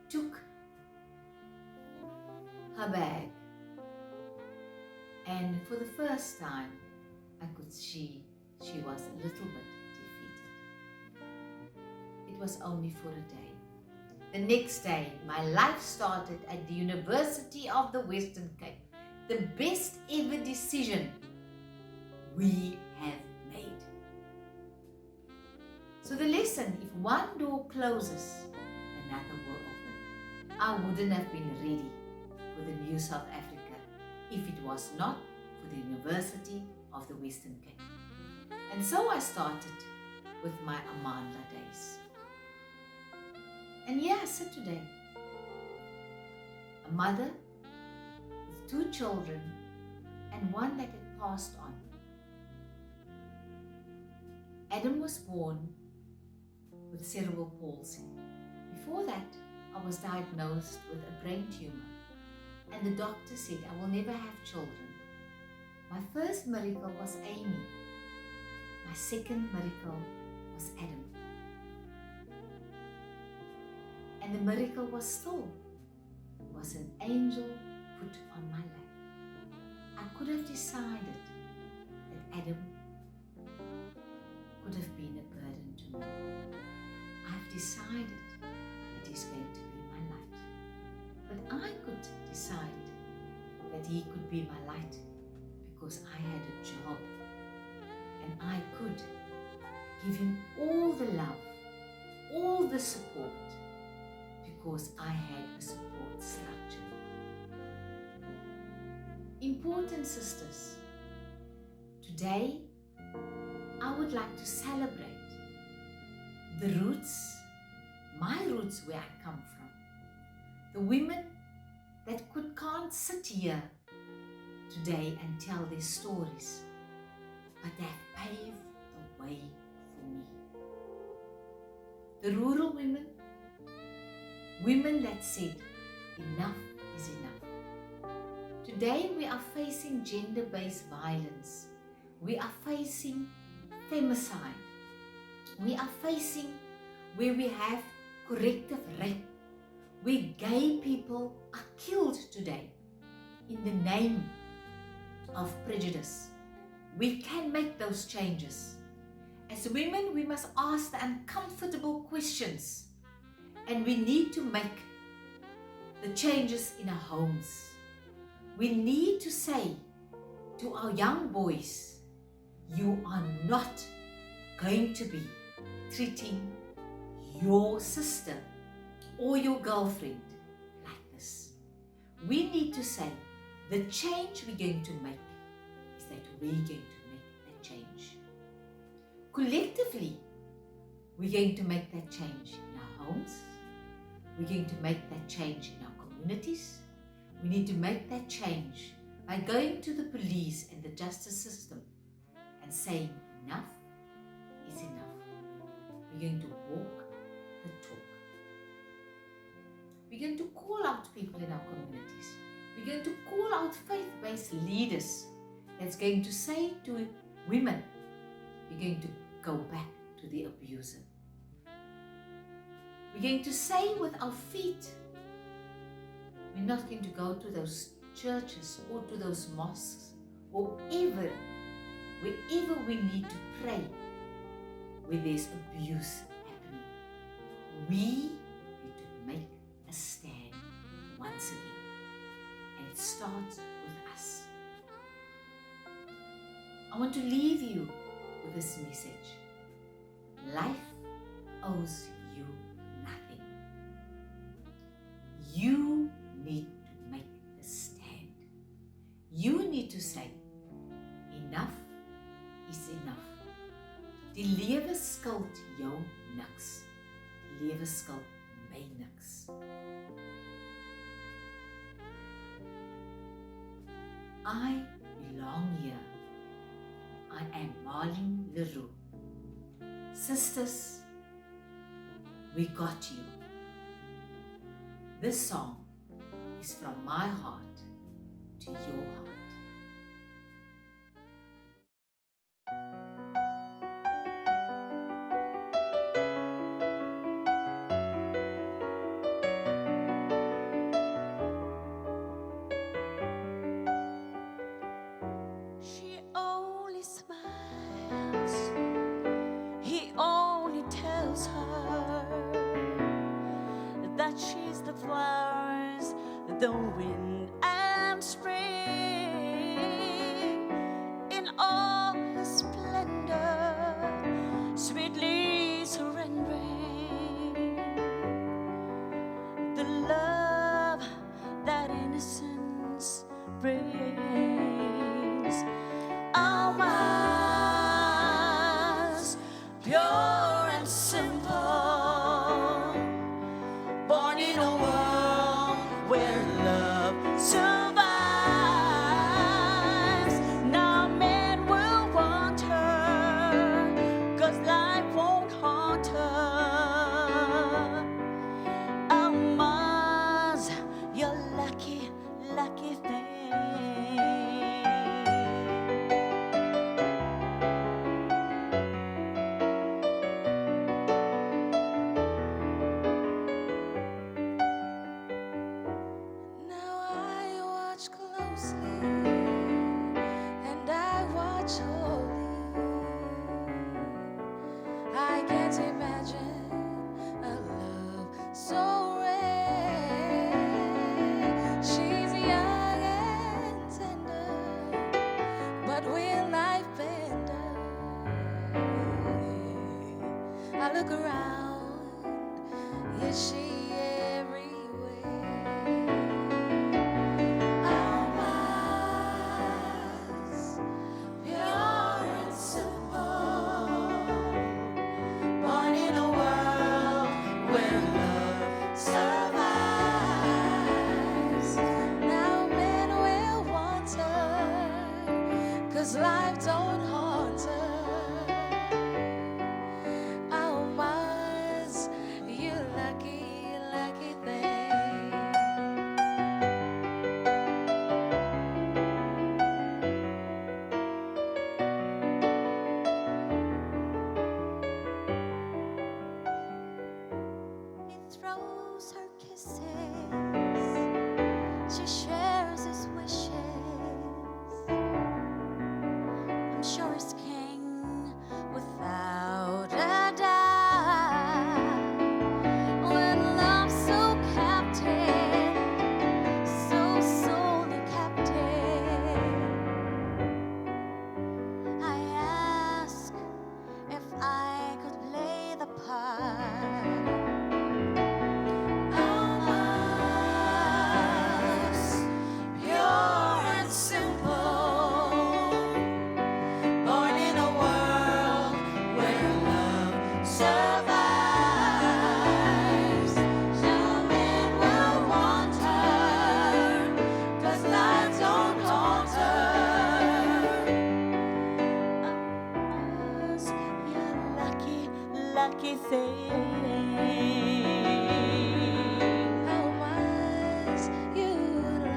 took her bag And for the first time, I could see she was a little bit defeated. It was only for a day. The next day, my life started at the University of the Western Cape. The best ever decision we have made. So the lesson, if one door closes, another will open. I wouldn't have been ready for the new South Africa if it was not for the University of the Western Cape. And so I started with my Amandla days. And here I sit today, a mother with 2 children and one that had passed on. Adam was born with cerebral palsy. Before that, I was diagnosed with a brain tumor, and the doctor said I will never have children. My first miracle was Amy. My second miracle was Adam. And the miracle was still, it was an angel put on my lap. I could have decided that Adam could have been a burden to me. I've decided that he's going to be my light. But I could decide that he could be my light because I had a job and I could give him all the love, all the support, because I had a support structure. Important sisters, today I would like to celebrate the roots, my roots where I come from. The women that can't sit here today and tell their stories, but they have paved the way for me. The rural women, women that said, enough is enough. Today we are facing gender-based violence. We are facing femicide. We are facing where we have corrective rape, where gay people are killed today in the name of prejudice. We can make those changes. As women, we must ask the uncomfortable questions, and we need to make the changes in our homes. We need to say to our young boys, you are not going to be treating your sister or your girlfriend like this. We need to say the change we're going to make is that we're going to make that change. Collectively, we're going to make that change in our homes. We're going to make that change in our communities. We need to make that change by going to the police and the justice system and saying enough is enough. We're going to walk the talk. We're going to call out people in our communities. We're going to call out faith-based leaders that's going to say to women, you're going to go back to the abuser. We're going to say with our feet, we're not going to go to those churches or to those mosques or wherever we need to pray where there's abuse happening. We need to make a stand once again, and it starts with us. I want to leave you with this message. Life owes you nothing. You need to make the stand. You need to say, enough is enough. Die lewe skuld jou niks. Die lewe skuld my niks. I belong here. I am Marlene Leroux. Sisters, we got you. This song is from my heart to your heart. the wind and spring in all the splendor, sweetly surrendering the love that innocence brings. Almas, pure and simple, born in a world where love survives. Now men will want her, 'cause life won't haunt her. Almas, you're lucky, lucky thing. Now I watch closely and I watch wholly. I can't imagine a love so rare. She's young and tender, but will life bend her? I look around, is she everywhere? Almas, pure and simple, born in a world where love survives. Now men will want her, 'cause life don't haunt her. Almas, you lucky, lucky thing. He throws her kisses, she shares his wishes. I'm sure he's king without a doubt. When love's so captive, so solely captive, I ask if I could play the part. Almas, pure and simple, born in a world where love survives. Now men will want her, 'cause life don't haunt her. Almas, you're lucky, lucky thing. Almas, you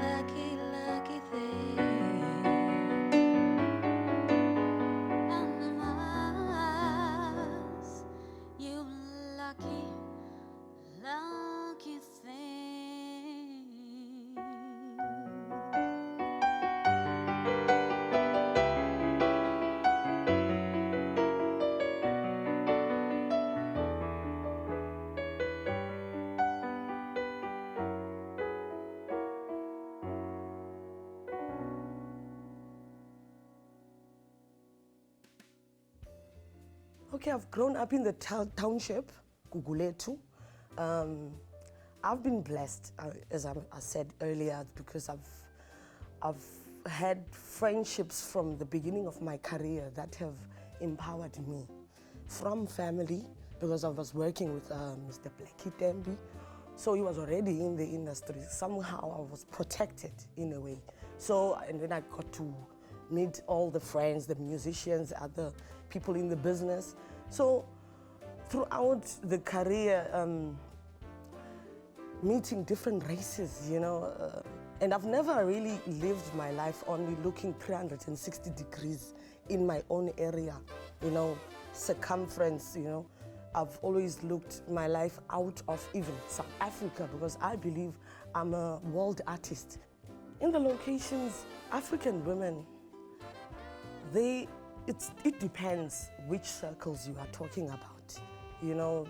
lucky, lucky thing. Almas, you lucky, lucky thing. Okay, I've grown up in the township, Guguletu. I've been blessed, as I said earlier, because I've had friendships from the beginning of my career that have empowered me. From family, because I was working with Mr. Blackie Tembi, so he was already in the industry. Somehow I was protected in a way. So, and then I got to meet all the friends, the musicians, other people in the business. So throughout the career, meeting different races, you know, and I've never really lived my life only looking 360 degrees in my own area, you know, circumference, you know. I've always looked my life out of even South Africa, because I believe I'm a world artist. In the locations, African women, it depends which circles you are talking about. You know,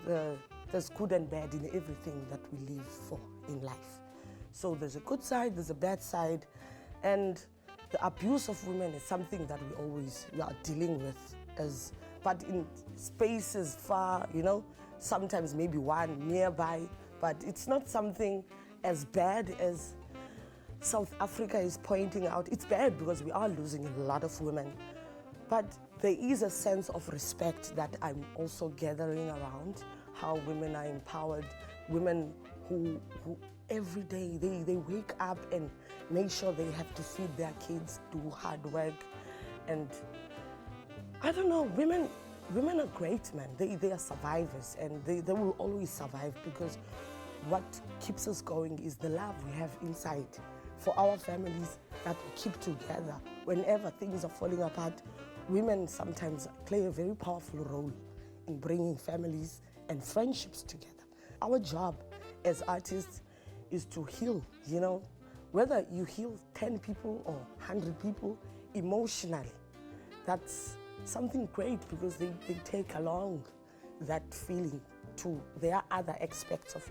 there's good and bad in everything that we live for in life. So there's a good side, there's a bad side, and the abuse of women is something that we are dealing with, but in spaces far, sometimes maybe one nearby, but it's not something as bad as South Africa is pointing out. It's bad because we are losing a lot of women, but there is a sense of respect that I'm also gathering around, how women are empowered, women who every day they wake up and make sure they have to feed their kids, do hard work. And I don't know, women are great, man. They are survivors, and they will always survive, because what keeps us going is the love we have inside for our families, that we keep together. Whenever things are falling apart, women sometimes play a very powerful role in bringing families and friendships together. Our job as artists is to heal, whether you heal 10 people or 100 people emotionally. That's something great, because they take along that feeling to their other aspects of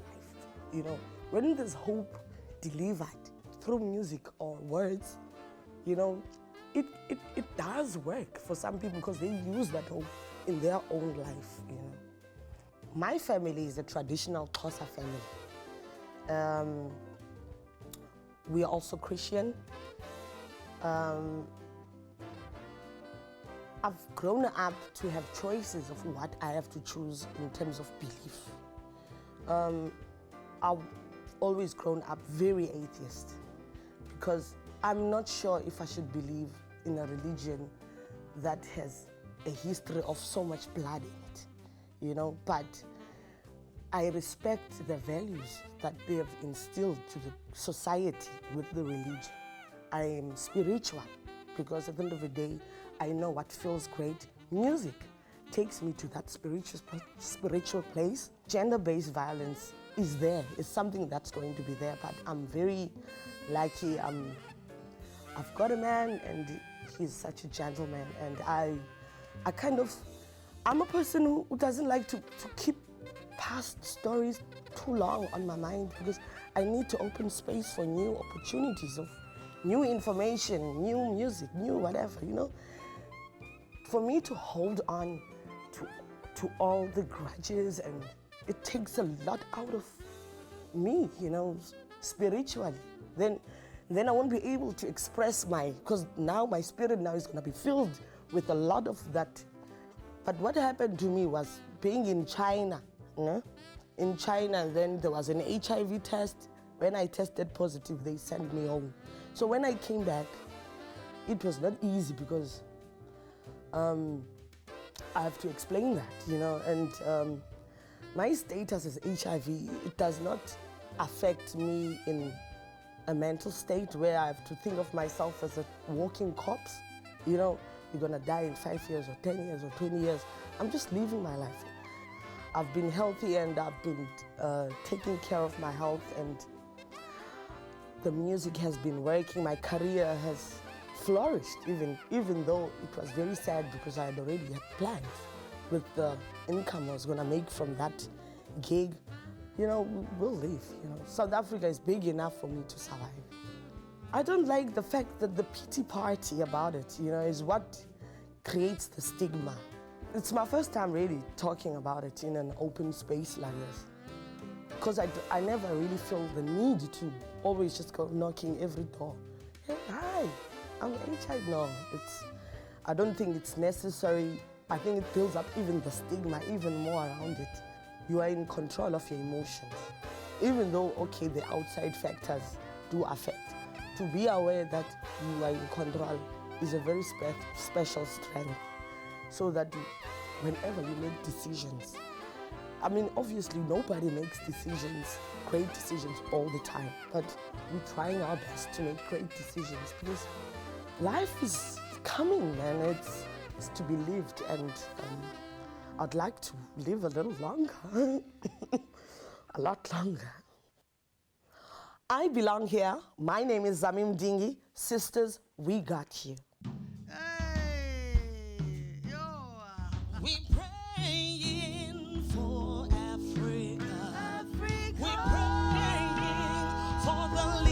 life. When there's hope delivered through music or words, it does work for some people, because they use that hope in their own life. My family is a traditional Xhosa family. We are also Christian. I've grown up to have choices of what I have to choose in terms of belief. I've always grown up very atheist, because I'm not sure if I should believe in a religion that has a history of so much blood in it, but I respect the values that they have instilled to the society with the religion. I am spiritual, because at the end of the day, I know what feels great. Music takes me to that spiritual place. Gender-based violence is there. It's something that's going to be there, but I'm very lucky. I've got a man, and he's such a gentleman, and I'm a person who doesn't like to keep past stories too long on my mind, because I need to open space for new opportunities of new information, new music, new whatever, For me to hold on to all the grudges, and it takes a lot out of me, spiritually. Then I won't be able to express because now my spirit now is going to be filled with a lot of that. But what happened to me was being in China. In China, then there was an HIV test. When I tested positive, they sent me home. So when I came back, it was not easy, because I have to explain that, and my status as HIV, it does not affect me in a mental state where I have to think of myself as a walking corpse. You're gonna die in 5 years or 10 years or 20 years. I'm just living my life. I've been healthy, and I've been taking care of my health, and the music has been working. My career has flourished, even though it was very sad, because I had already had plans with the income I was gonna make from that gig. We'll live. South Africa is big enough for me to survive. I don't like the fact that the pity party about it, is what creates the stigma. It's my first time really talking about it in an open space like this, because I never really feel the need to always just go knocking every door. Hey, hi, I'm HIV. No, I don't think it's necessary. I think it builds up even the stigma even more around it. You are in control of your emotions, even though, okay, the outside factors do affect. To be aware that you are in control is a very special strength, so that whenever you make decisions, obviously nobody makes great decisions all the time, but we're trying our best to make great decisions, because life is coming, man. It's to be lived, and I'd like to live a little longer, a lot longer. I belong here. My name is Zamim Dingi. Sisters, we got you. We praying for Africa. We're praying for the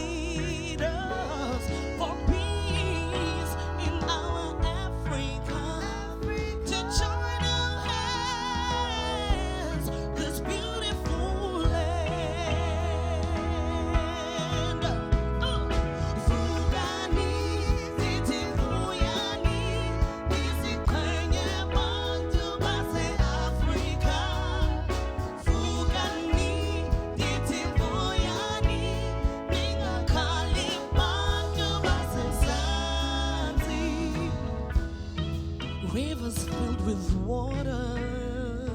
rivers filled with waters,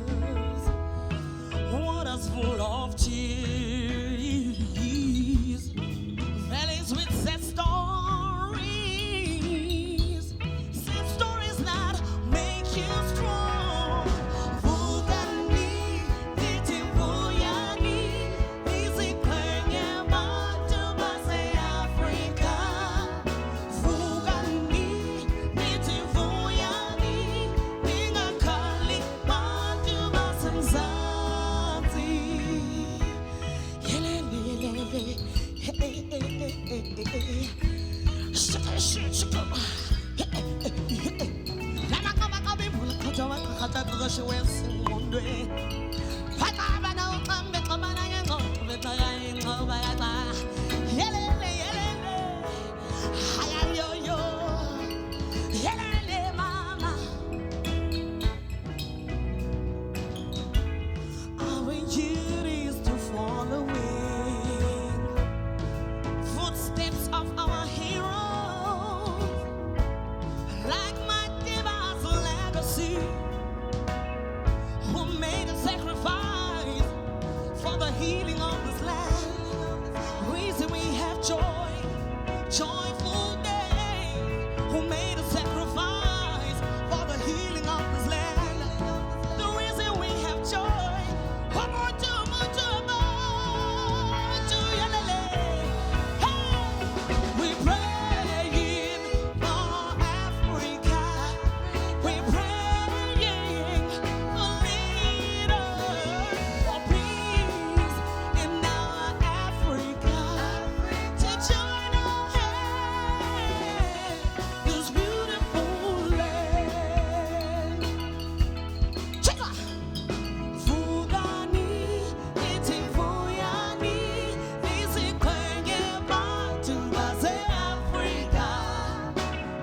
waters full of tears, valleys with sad stories that make you strong. Vugani, niti vuyani, nisi kwenye bantu base Africa. Vugani, niti vuyani, ningakali bantu base Mzansi. Yelelelele, shaka shaka. Our duty is to following footsteps of our heroes, like my diva's legacy, who made a sacrifice for the healing of this land. Reason we have joy, joyful day, who made a sacrifice for the healing of this land. The reason we have joy. We praying for Africa. We praying for leaders, for peace in our Africa, to join our hands, this beautiful land. Check it out. Vugani, iti vuyani, nisi kwenye bantu base Africa.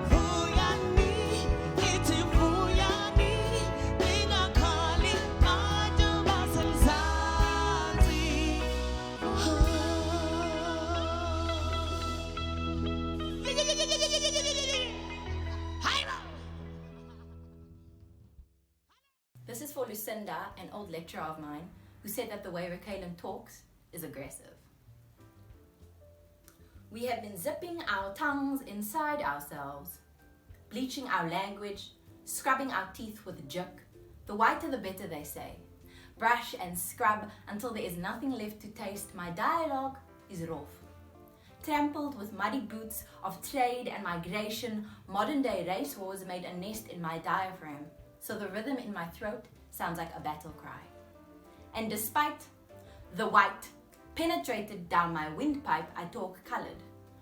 Vuyani, iti vuyani, ningakali bantu base Mzansi. This is for Lucinda, an old lecturer of mine, who said that the way Raquelin talks is aggressive. We have been zipping our tongues inside ourselves, bleaching our language, scrubbing our teeth with jik. The whiter the better, they say. Brush and scrub until there is nothing left to taste. My dialogue is rough. Trampled with muddy boots of trade and migration, modern day race wars made a nest in my diaphragm, so the rhythm in my throat sounds like a battle cry. And despite the white penetrated down my windpipe, I talk colored,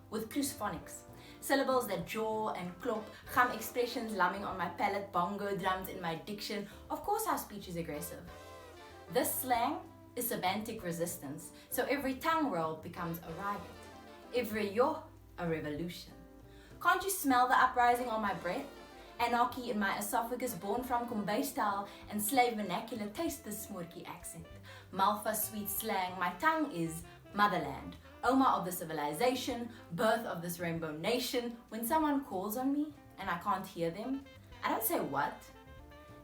with cruise phonics, syllables that jaw and clop, gum expressions lumming on my palate, bongo drums in my diction. Of course our speech is aggressive. This slang is semantic resistance, so every tongue roll becomes a riot, every yo a revolution. Can't you smell the uprising on my breath? Anarchy in my esophagus, born from Kumbay style and slave vernacular. Taste this smorky accent. Malfa sweet slang, my tongue is motherland, Oma of the civilization, birth of this rainbow nation. When someone calls on me and I can't hear them, I don't say what?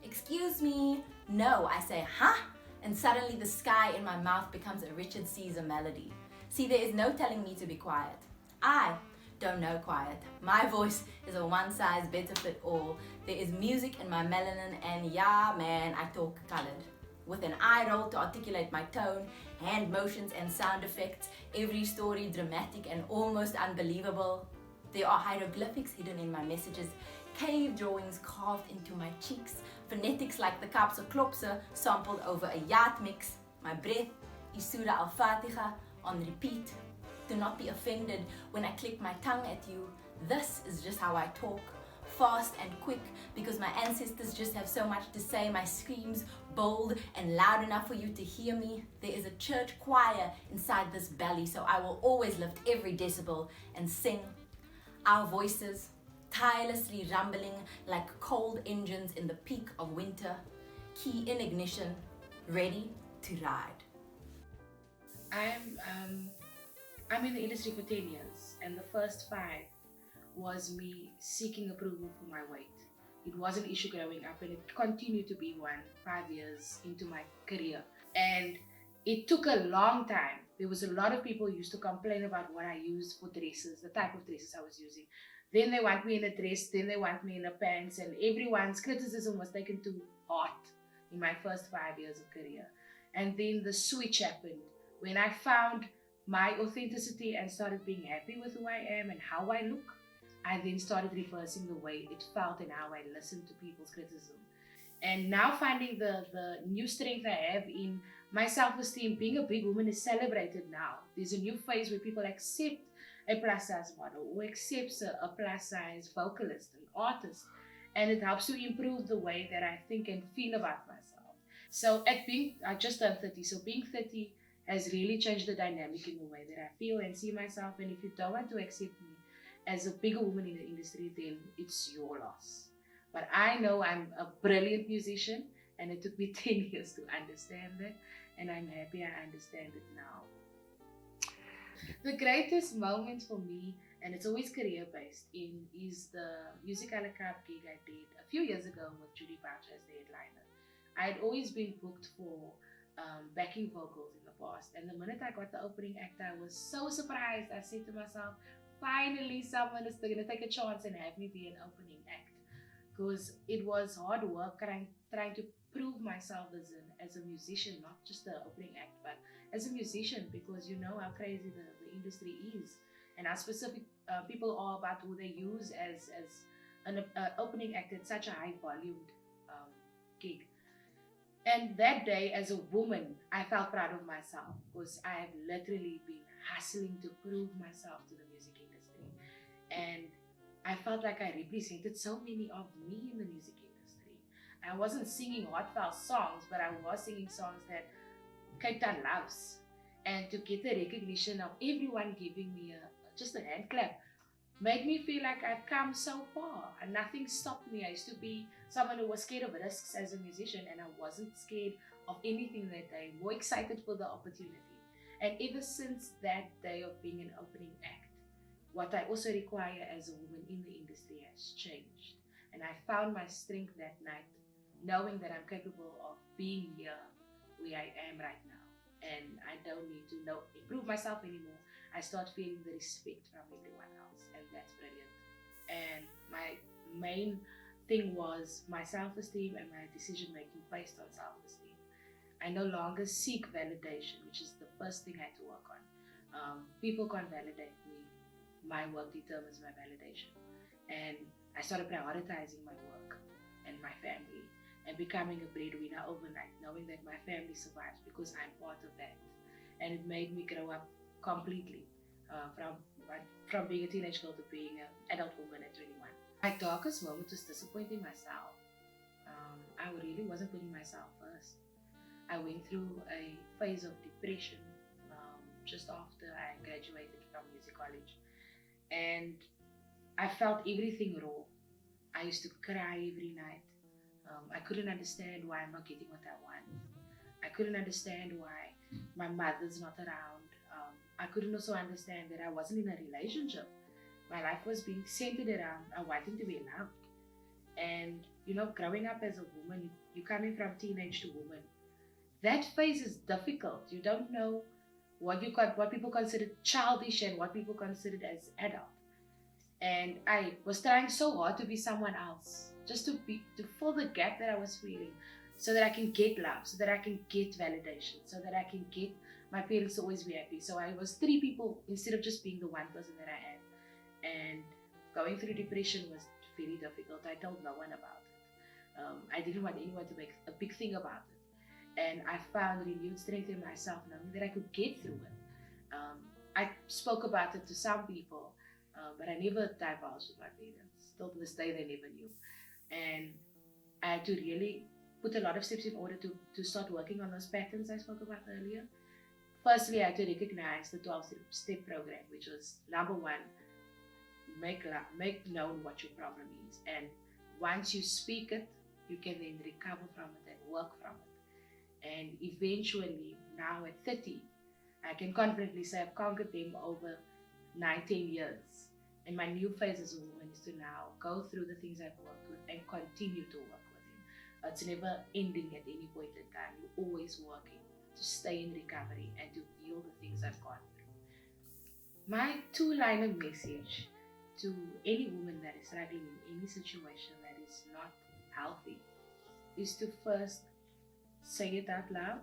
Excuse me, no, I say huh? And suddenly the sky in my mouth becomes a Richard Caesar melody. See, there is no telling me to be quiet. I don't know quiet. My voice is a one size better fit all. There is music in my melanin, and yeah man, I talk colored. With an eye roll to articulate my tone, hand motions and sound effects, every story dramatic and almost unbelievable. There are hieroglyphics hidden in my messages, cave drawings carved into my cheeks, phonetics like the Kaapse klopse sampled over a yacht mix. My breath is Surah Al-Fatiha on repeat. Do not be offended when I click my tongue at you. This is just how I talk, fast and quick, because my ancestors just have so much to say. My screams bold and loud enough for you to hear me. There is a church choir inside this belly, so I will always lift every decibel and sing. Our voices tirelessly rumbling like cold engines in the peak of winter, key in ignition, ready to ride. I'm in the industry for 10 years, and the first 5 was me seeking approval for my weight. It was an issue growing up, and it continued to be one 5 years into my career. And it took a long time. There was a lot of people who used to complain about what I used for dresses, the type of dresses I was using. Then they want me in a dress, then they want me in a pants, and everyone's criticism was taken to heart in my first 5 years of career. And then the switch happened when I found my authenticity and started being happy with who I am and how I look. I then started reversing the way it felt and how I listened to people's criticism. And now finding the new strength I have in my self-esteem, being a big woman is celebrated now. There's a new phase where people accept a plus size model or accepts a plus size vocalist, an artist, and it helps to improve the way that I think and feel about myself. So I just turned 30, so being 30 has really changed the dynamic in the way that I feel and see myself. And if you don't want to accept me as a bigger woman in the industry, then it's your loss. But I know I'm a brilliant musician, and it took me 10 years to understand that, and I'm happy I understand it now. The greatest moment for me, and it's always career-based, is the Music a la Carte gig I did a few years ago with Judy Boucher as the headliner. I had always been booked for backing vocals in the past, and the minute I got the opening act, I was so surprised. I said to myself, finally someone is going to take a chance and have me be an opening act. Because it was hard work trying to prove myself as a musician, not just the opening act, but as a musician, because you know how crazy the industry is and how specific people are about who they use as an opening act at such a high volumed gig. And that day, as a woman, I felt proud of myself because I have literally been hustling to prove myself to the music industry. And I felt like I represented so many of me in the music industry. I wasn't singing heartfelt songs, but I was singing songs that Cape Town loves. And to get the recognition of everyone giving me just a hand clap made me feel like I've come so far and nothing stopped me. I used to be someone who was scared of risks as a musician, and I wasn't scared of anything that day, more excited for the opportunity. And ever since that day of being an opening act, what I also require as a woman in the industry has changed. And I found my strength that night, knowing that I'm capable of being here where I am right now. And I don't need to improve myself anymore. I start feeling the respect from everyone else, and that's brilliant. And my main thing was my self-esteem and my decision-making based on self-esteem. I no longer seek validation, which is the first thing I had to work on. People can't validate me. My work determines my validation. And I started prioritizing my work and my family and becoming a breadwinner overnight, knowing that my family survives because I'm part of that. And it made me grow up completely from being a teenage girl to being an adult woman at 21. My darkest moment was disappointing myself. I really wasn't putting myself first. I went through a phase of depression just after I graduated from music college. And I felt everything raw. I used to cry every night. I couldn't understand why I'm not getting what I want. I couldn't understand why my mother's not around. I couldn't also understand that I wasn't in a relationship. My life was being centered around wanting to be loved. And, you know, growing up as a woman, you're coming from teenage to woman. That phase is difficult. You don't know what people consider childish and what people consider as adult. And I was trying so hard to be someone else, just to fill the gap that I was feeling, so that I can get love, so that I can get validation, so that I can get my parents to always be happy. So I was 3 people instead of just being the one person that I am. And going through depression was very difficult. I told no one about it. I didn't want anyone to make a big thing about it. And I found renewed strength in myself, knowing that I could get through it. I spoke about it to some people, but I never divulged with my parents. Till this day, they never knew. And I had to really put a lot of steps in order to start working on those patterns I spoke about earlier. Firstly, I had to recognize the 12-step program, which was number 1, make known what your problem is. And once you speak it, you can then recover from it and work from it. And eventually, now at 30, I can confidently say I've conquered them over 19 years. And my new phase as a woman is to now go through the things I've worked with and continue to work with him. It's never ending at any point in time. You're always working to stay in recovery and to heal the things I've gone through. My two-liner message to any woman that is struggling in any situation that is not healthy is to first say it out loud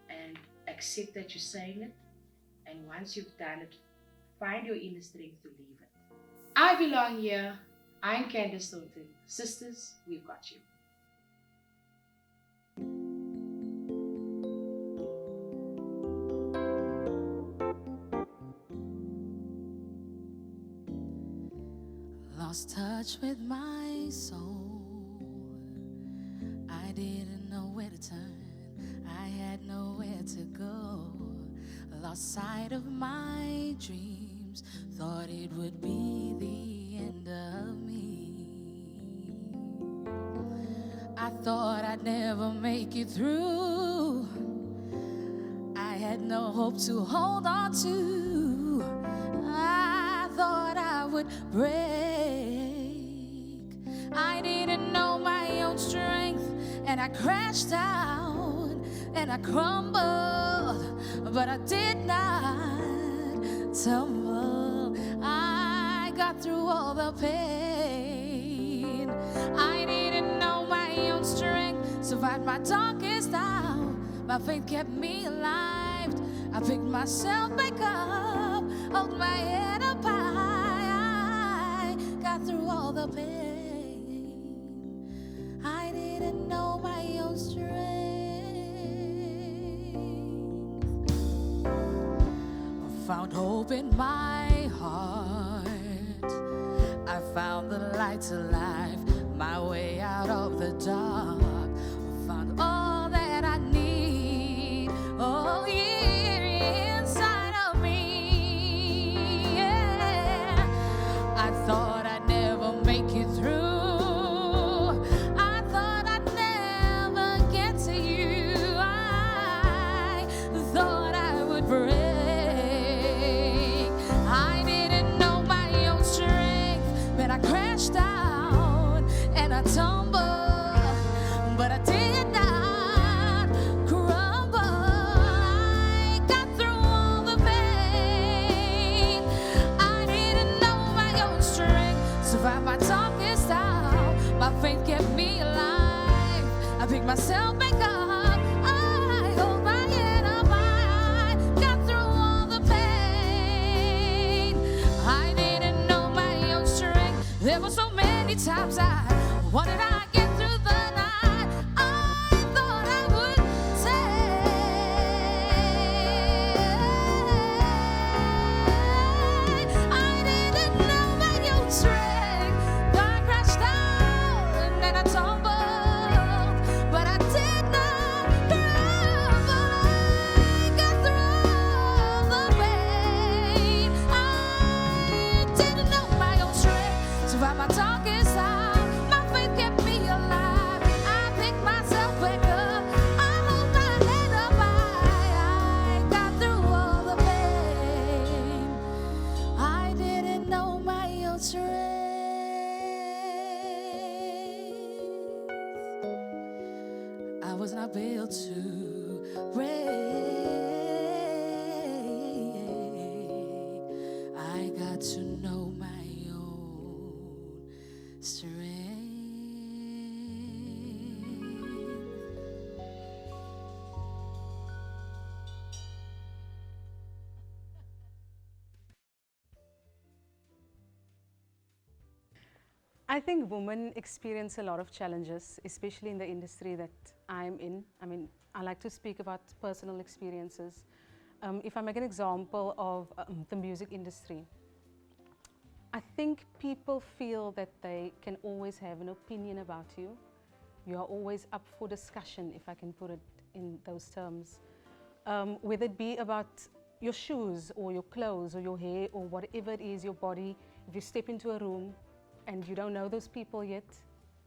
and accept that you're saying it. And once you've done it, find your inner strength to leave it. I belong here. I'm Candace Thornton. Sisters, we've got you. Lost touch with my soul. I didn't know where to turn. I had nowhere to go. Lost sight of my dreams. Thought it would be the end of me. I thought I'd never make it through. I had no hope to hold on to. I thought I would break. I didn't know my own strength, and I crashed down and I crumbled, but I did not tumble. I got through all the pain. I didn't know my own strength, survived my darkest hour. My faith kept me alive. I picked myself back up, held my head up high. I got through all the pain. I didn't know my own strength. I found hope in my heart. I found the light to life, my way out of the dark. I found all that I need. Oh, yeah, inside of me. Yeah. I thought I'd never make it through. I thought I'd never get to you. I thought I would break. I didn't know my own strength, but I crashed down and I tumbled, but I did not crumble. I got through all the pain. I didn't know my own strength, survived my darkest hour. My faith kept me alive. I picked myself back up. I hold my head up high. Got through all the pain. I didn't know my own strength. There were so many times I wanted I get through the night. I thought I would take. I didn't know my own strength. I crashed down and I tumbled, but I did not crumble. I got through all the pain. I didn't know my own strength. Survived my darkest hour. My faith kept me alive. I picked myself back up. I hold my head up high. I got through all the pain. I didn't know my own strength. I was not built to break. I got to know my own strength. I think women experience a lot of challenges, especially in the industry that I'm in. I mean, I like to speak about personal experiences. If I make an example of the music industry, I think people feel that they can always have an opinion about you. You are always up for discussion, if I can put it in those terms. Whether it be about your shoes or your clothes or your hair or whatever it is, your body. If you step into a room and you don't know those people yet,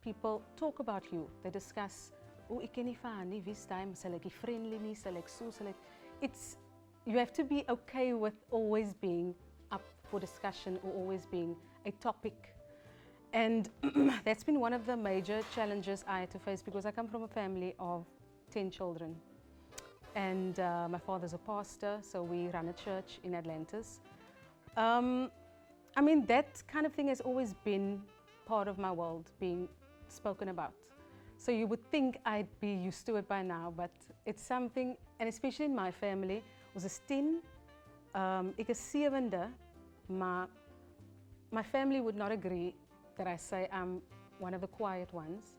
people talk about you. They discuss, oh, ek ken nie van nie, wie's daai, sal ek friendly nie, sal ek so, sal ek. You have to be okay with always being up for discussion or always being a topic. And that's been one of the major challenges I had to face, because I come from a family of 10 children. And my father's a pastor, so we run a church in Atlantis. I mean, that kind of thing has always been part of my world, being spoken about. So you would think I'd be used to it by now, but it's something, and especially in my family, was a 10, ek is 7de, maar my family would not agree that I say I'm one of the quiet ones.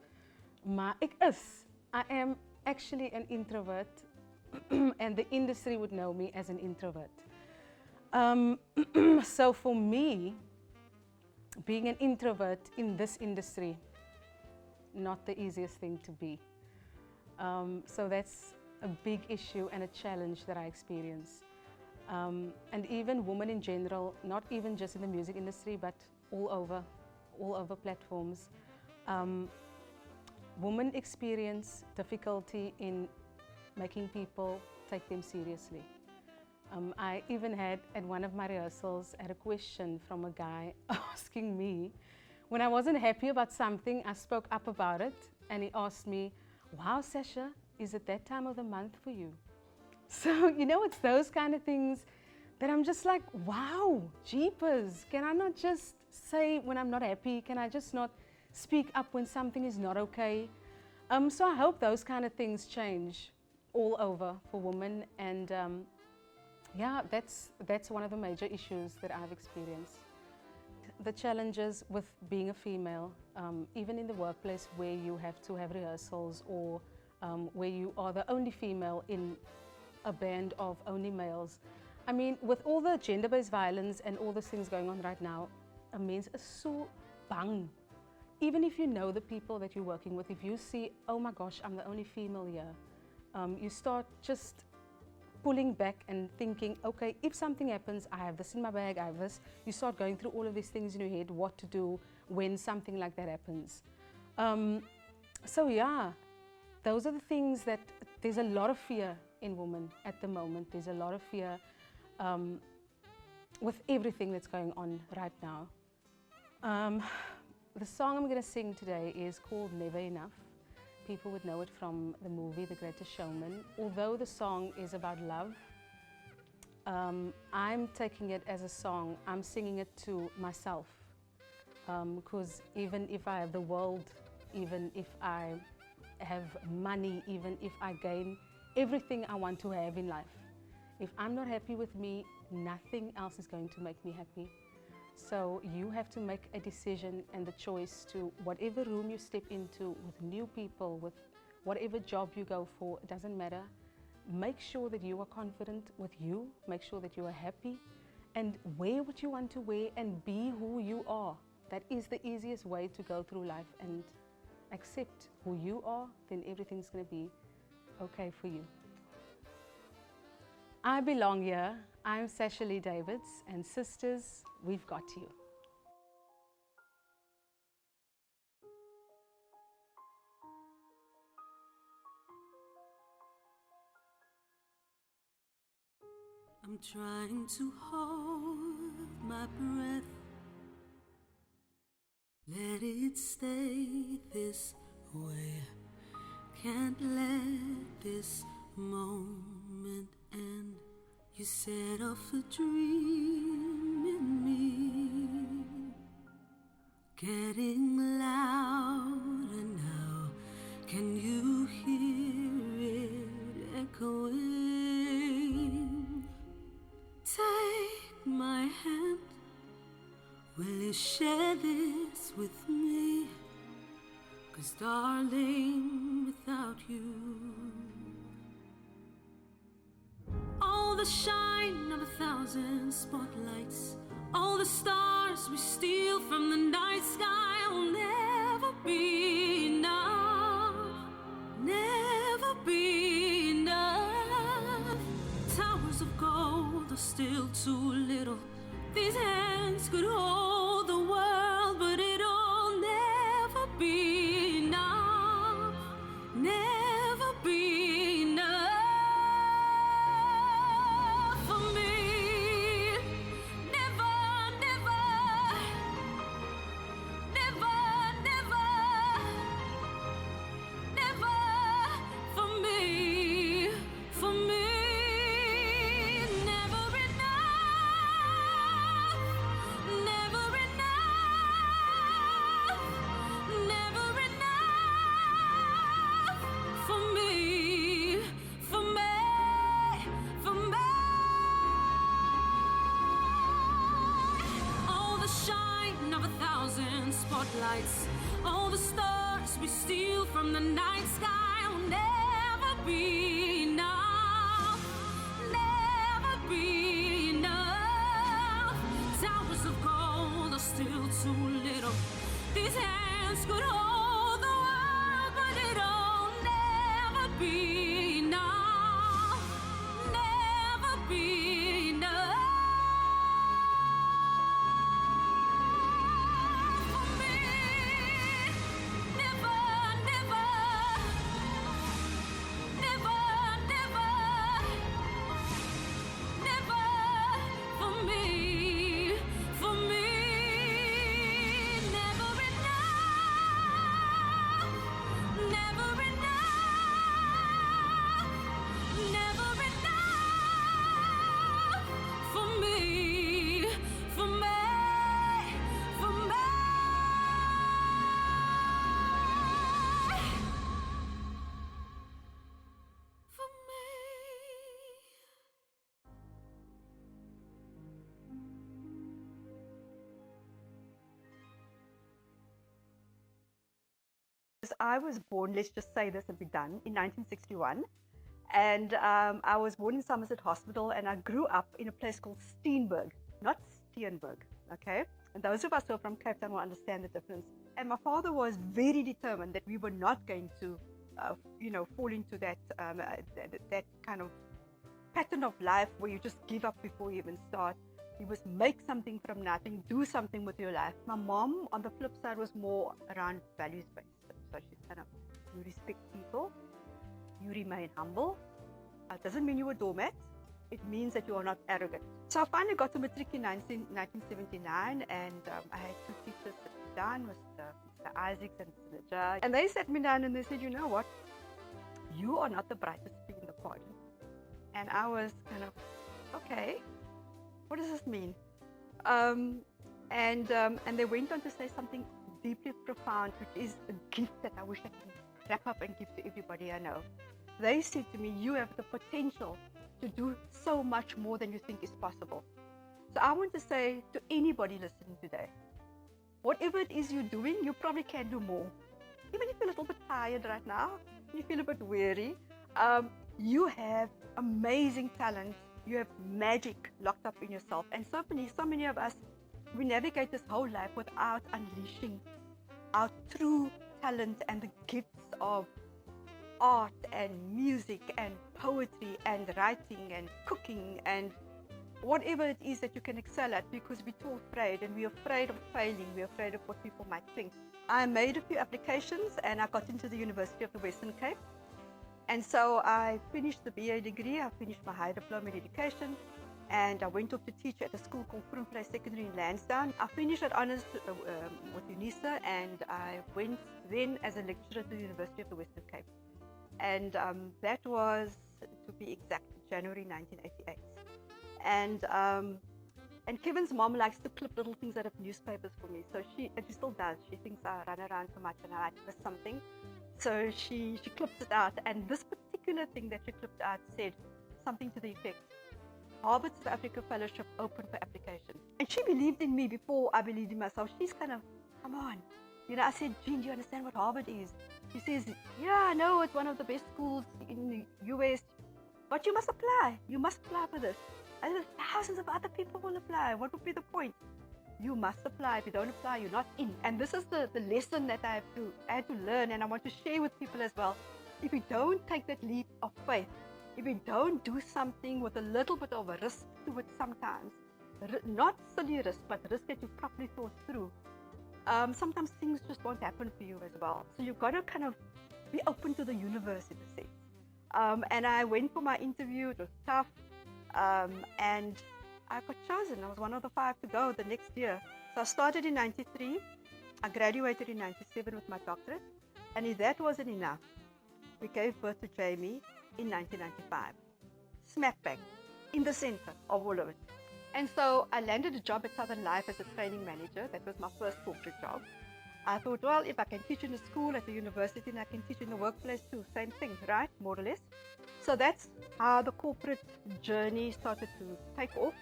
Maar ek is. I am actually an introvert, and the industry would know me as an introvert. So for me, being an introvert in this industry, not the easiest thing to be. So that's a big issue and a challenge that I experience. And even women in general, not even just in the music industry, but all over platforms. Women experience difficulty in making people take them seriously. I even had, at one of my rehearsals, had a question from a guy asking me, when I wasn't happy about something, I spoke up about it, and he asked me, wow, Sasha, is it that time of the month for you? So, you know, it's those kind of things that I'm just like, wow, jeepers, can I not just say when I'm not happy? Can I just not speak up when something is not okay? So I hope those kind of things change all over for women, and yeah, that's one of the major issues that I've experienced. The challenges with being a female, even in the workplace where you have to have rehearsals, or where you are the only female in a band of only males. I mean, with all the gender-based violence and all those things going on right now, mens is so bang. Even if you know the people that you're working with, if you see, oh my gosh, I'm the only female here, you start just pulling back and thinking, okay, if something happens, I have this in my bag, I have this. You start going through all of these things in your head, what to do when something like that happens. So yeah, those are the things that, there's a lot of fear in women at the moment. There's a lot of fear with everything that's going on right now. The song I'm going to sing today is called Never Enough. People would know it from the movie The Greatest Showman. Although the song is about love, I'm taking it as a song, I'm singing it to myself. Because even if I have the world, even if I have money, even if I gain everything I want to have in life, if I'm not happy with me, nothing else is going to make me happy. So you have to make a decision and the choice to whatever room you step into, with new people, with whatever job you go for, it doesn't matter. Make sure that you are confident with you, make sure that you are happy, and wear what you want to wear and be who you are. That is the easiest way to go through life, and accept who you are, then everything's going to be okay for you. I belong here. I'm Sasha Lee Davids, and sisters, we've got you. I'm trying to hold my breath, let it stay this way. Can't let this moment end. You set off a dream in me, getting louder now. Can you hear it echoing? Take my hand, will you share this with me? 'Cause darling, without you, all the shine of 1,000 spotlights, all the stars we steal from the night sky will never be enough, never be enough. Towers of gold are still too little. These hands could hold the world, but it'll never be enough, never be enough. For me, never lights. All the stars we steal from the night sky will never be enough. Never be enough. Towers of gold are still too little. These hands could hold the world, but it'll never be enough. Never be enough. For me, never, never, never, never, never. For me, for me, never enough, never enough, never enough. For me, for me, for me. For me. I was born, let's just say this and be done, in 1961. And I was born in Somerset Hospital, and I grew up in a place called Steenberg, not Steenberg, okay? And those of us who are from Cape Town will understand the difference. And my father was very determined that we were not going to, fall into that kind of pattern of life where you just give up before you even start. You must make something from nothing, do something with your life. My mom, on the flip side, was more around values-based. So she's kind of, you respect people, you remain humble. It doesn't mean you're a doormat. It means that you are not arrogant. So I finally got to matric in 1979, and I had two teachers sit me down, Mr. Isaacs and Mr. Najjar. And they sat me down and they said, you know what? You are not the brightest thing in the party. And I was kind of, okay, what does this mean? And they went on to say something deeply profound, which is a gift that I wish I could wrap up and give to everybody I know. They said to me, you have the potential to do so much more than you think is possible. So I want to say to anybody listening today, whatever it is you're doing, you probably can do more. Even if you're a little bit tired right now, you feel a bit weary, you have amazing talent, you have magic locked up in yourself. And so many of us, we navigate this whole life without unleashing our true talent and the gifts of art and music and poetry and writing and cooking and whatever it is that you can excel at, because we're too afraid, and we're afraid of failing, we're afraid of what people might think. I made a few applications and I got into the University of the Western Cape. And so I finished the BA degree, I finished my high diploma in education, and I went off to teach at a school called Groenvlei Secondary in Lansdowne. I finished at honours with UNISA, and I went then as a lecturer to the University of the Western Cape. And that was, to be exact, January 1988. And Kevin's mom likes to clip little things out of newspapers for me. So she still does. She thinks I run around so much and I miss something. So she clips it out. And this particular thing that she clipped out said something to the effect, Harvard South Africa Fellowship open for application. And she believed in me before I believed in myself. She's kind of, come on. I said, Jean, do you understand what Harvard is? She says, yeah, I know it's one of the best schools in the US, but you must apply. You must apply for this. And thousands of other people will apply. What would be the point? You must apply. If you don't apply, you're not in. And this is the lesson that I had to learn, and I want to share with people as well. If you don't take that leap of faith, if you don't do something with a little bit of a risk to it sometimes, not silly risk, but risk that you properly thought through, sometimes things just won't happen for you as well. So you've got to kind of be open to the universe in a sense. And I went for my interview. It was tough. And I got chosen. I was one of the 5 to go the next year. So I started in 93. I graduated in 97 with my doctorate. And if that wasn't enough, we gave birth to Jamie in 1995. Smack bang, in the center of all of it. And so I landed a job at Southern Life as a training manager. That was my first corporate job. I thought, well, if I can teach in a school at the university, then I can teach in the workplace too. Same thing, right? More or less. So that's how the corporate journey started to take off.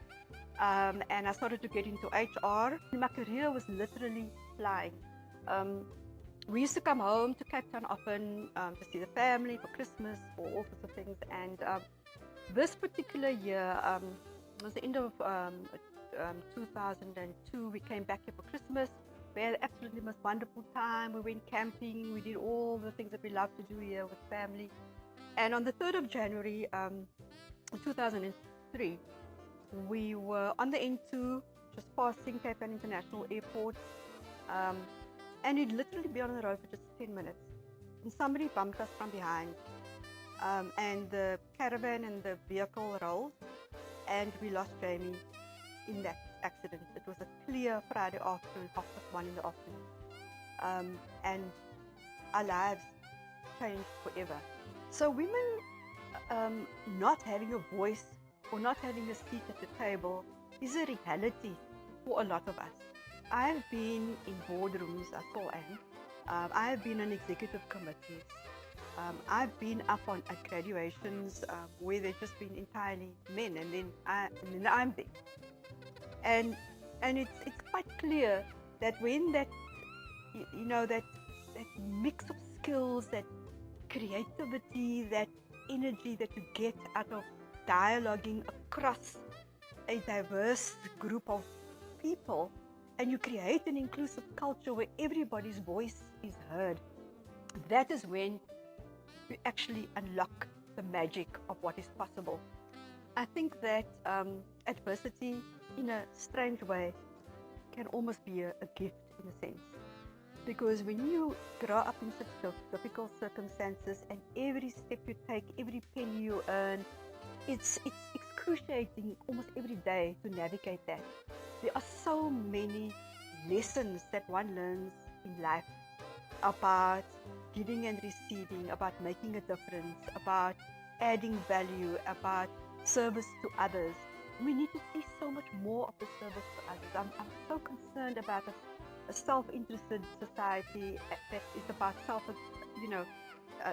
And I started to get into HR. My career was literally flying. we used to come home to Cape Town often to see the family for Christmas, for all sorts of things. And this particular year, it was the end of 2002. We came back here for Christmas. We had absolutely most wonderful time. We went camping. We did all the things that we love to do here with family. And on the 3rd of January 2003, we were on the N2, just passing Cape Town International Airport. And we'd literally be on the road for just 10 minutes. And somebody bumped us from behind. And the caravan and the vehicle rolled. And we lost Jamie in that accident. It was a clear Friday afternoon, 1:30 in the afternoon. And our lives changed forever. So women not having a voice or not having a seat at the table is a reality for a lot of us. I have been in boardrooms, I still am. I have been on executive committees. I've been up at graduations where there's just been entirely men, and then I'm there. And it's quite clear that when that that mix of skills, that creativity, that energy that you get out of dialoguing across a diverse group of people, and you create an inclusive culture where everybody's voice is heard, that is when you actually unlock the magic of what is possible. I think that adversity, in a strange way, can almost be a gift in a sense. Because when you grow up in such difficult circumstances, and every step you take, every penny you earn, it's excruciating almost every day to navigate that. There are so many lessons that one learns in life about giving and receiving, about making a difference, about adding value, about service to others. We need to see so much more of the service to others. I'm so concerned about a self-interested society that is about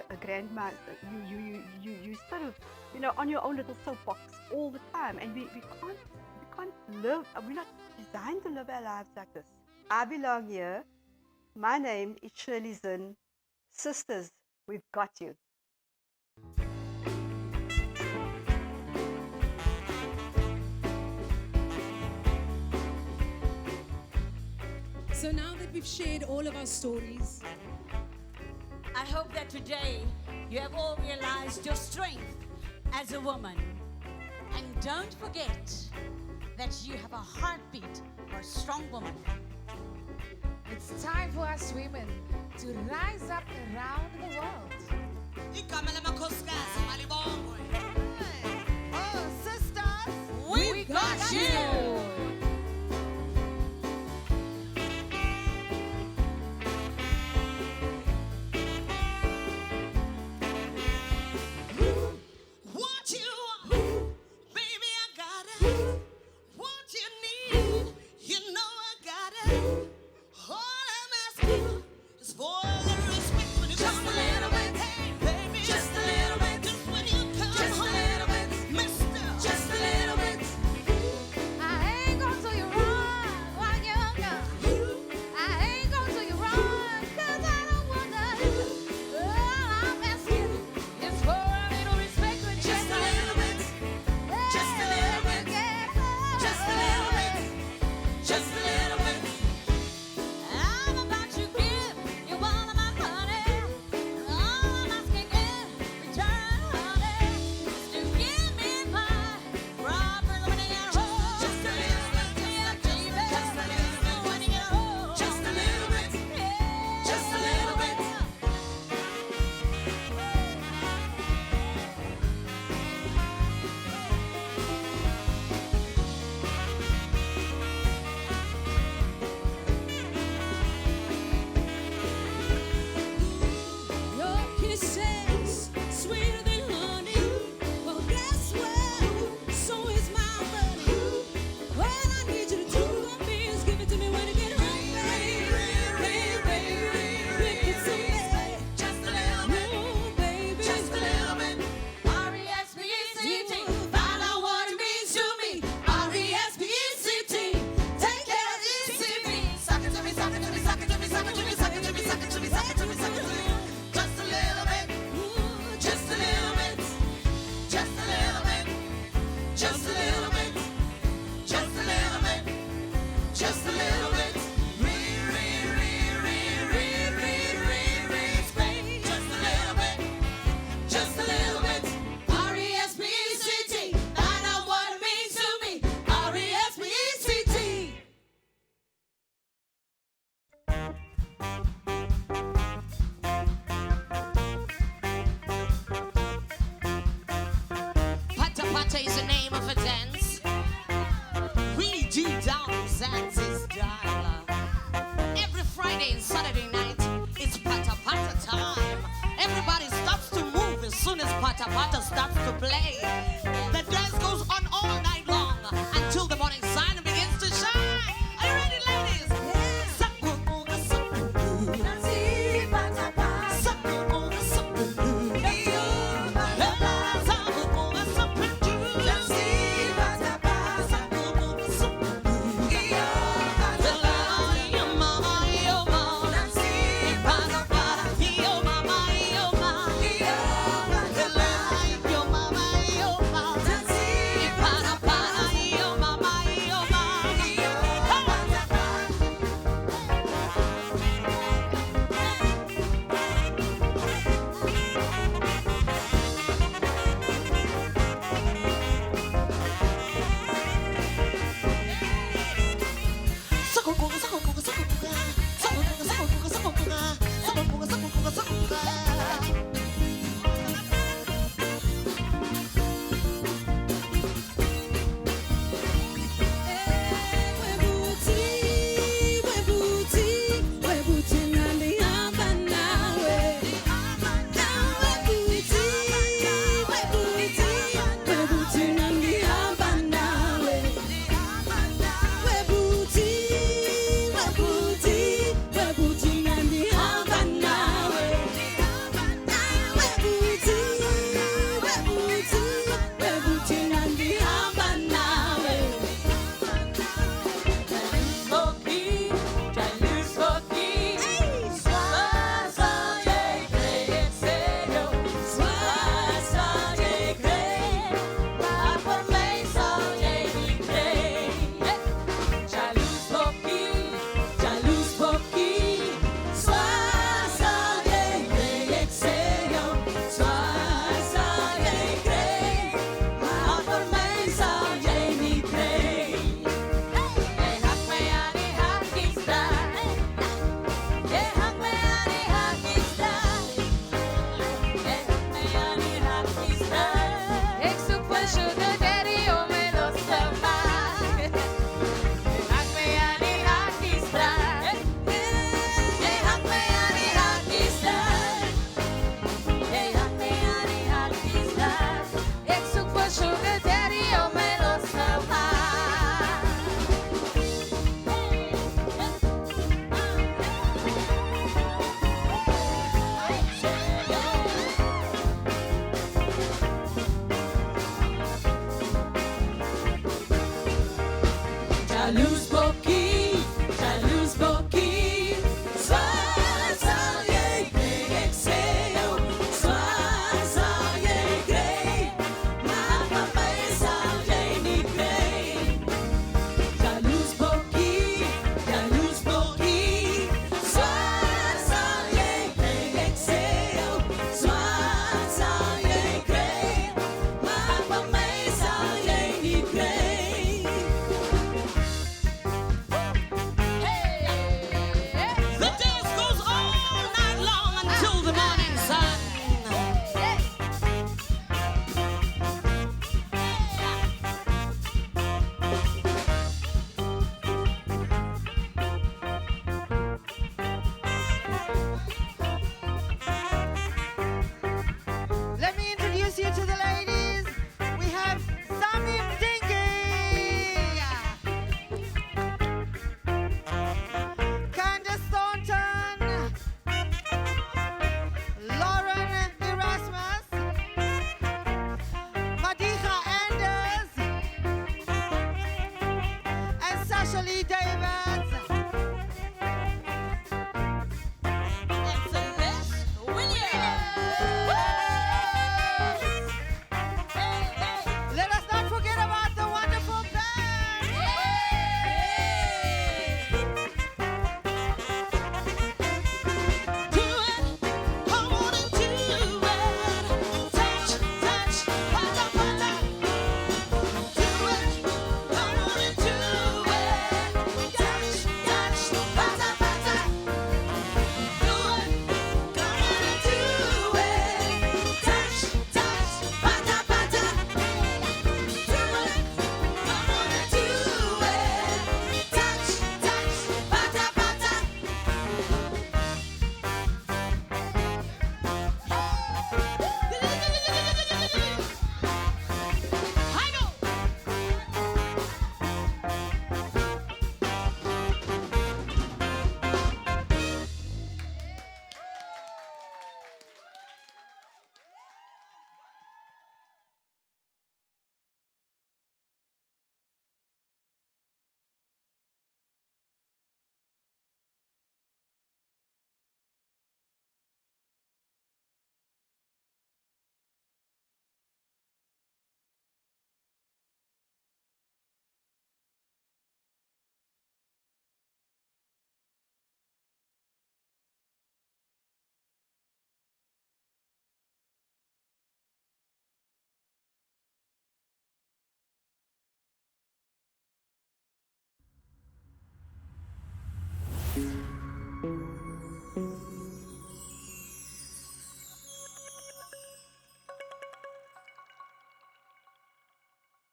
a grandma. You sort of, on your own little soapbox all the time, and we can't live. We're not designed to live our lives like this. I belong here. My name is Shirley Zinn. Sisters, we've got you. So now that we've shared all of our stories, I hope that today you have all realized your strength as a woman. And don't forget that you have a heartbeat for a strong woman. It's time for us women to rise up around the world. Oh, sisters, we've got you! just a little bit, just when you come. Tabata starts to play.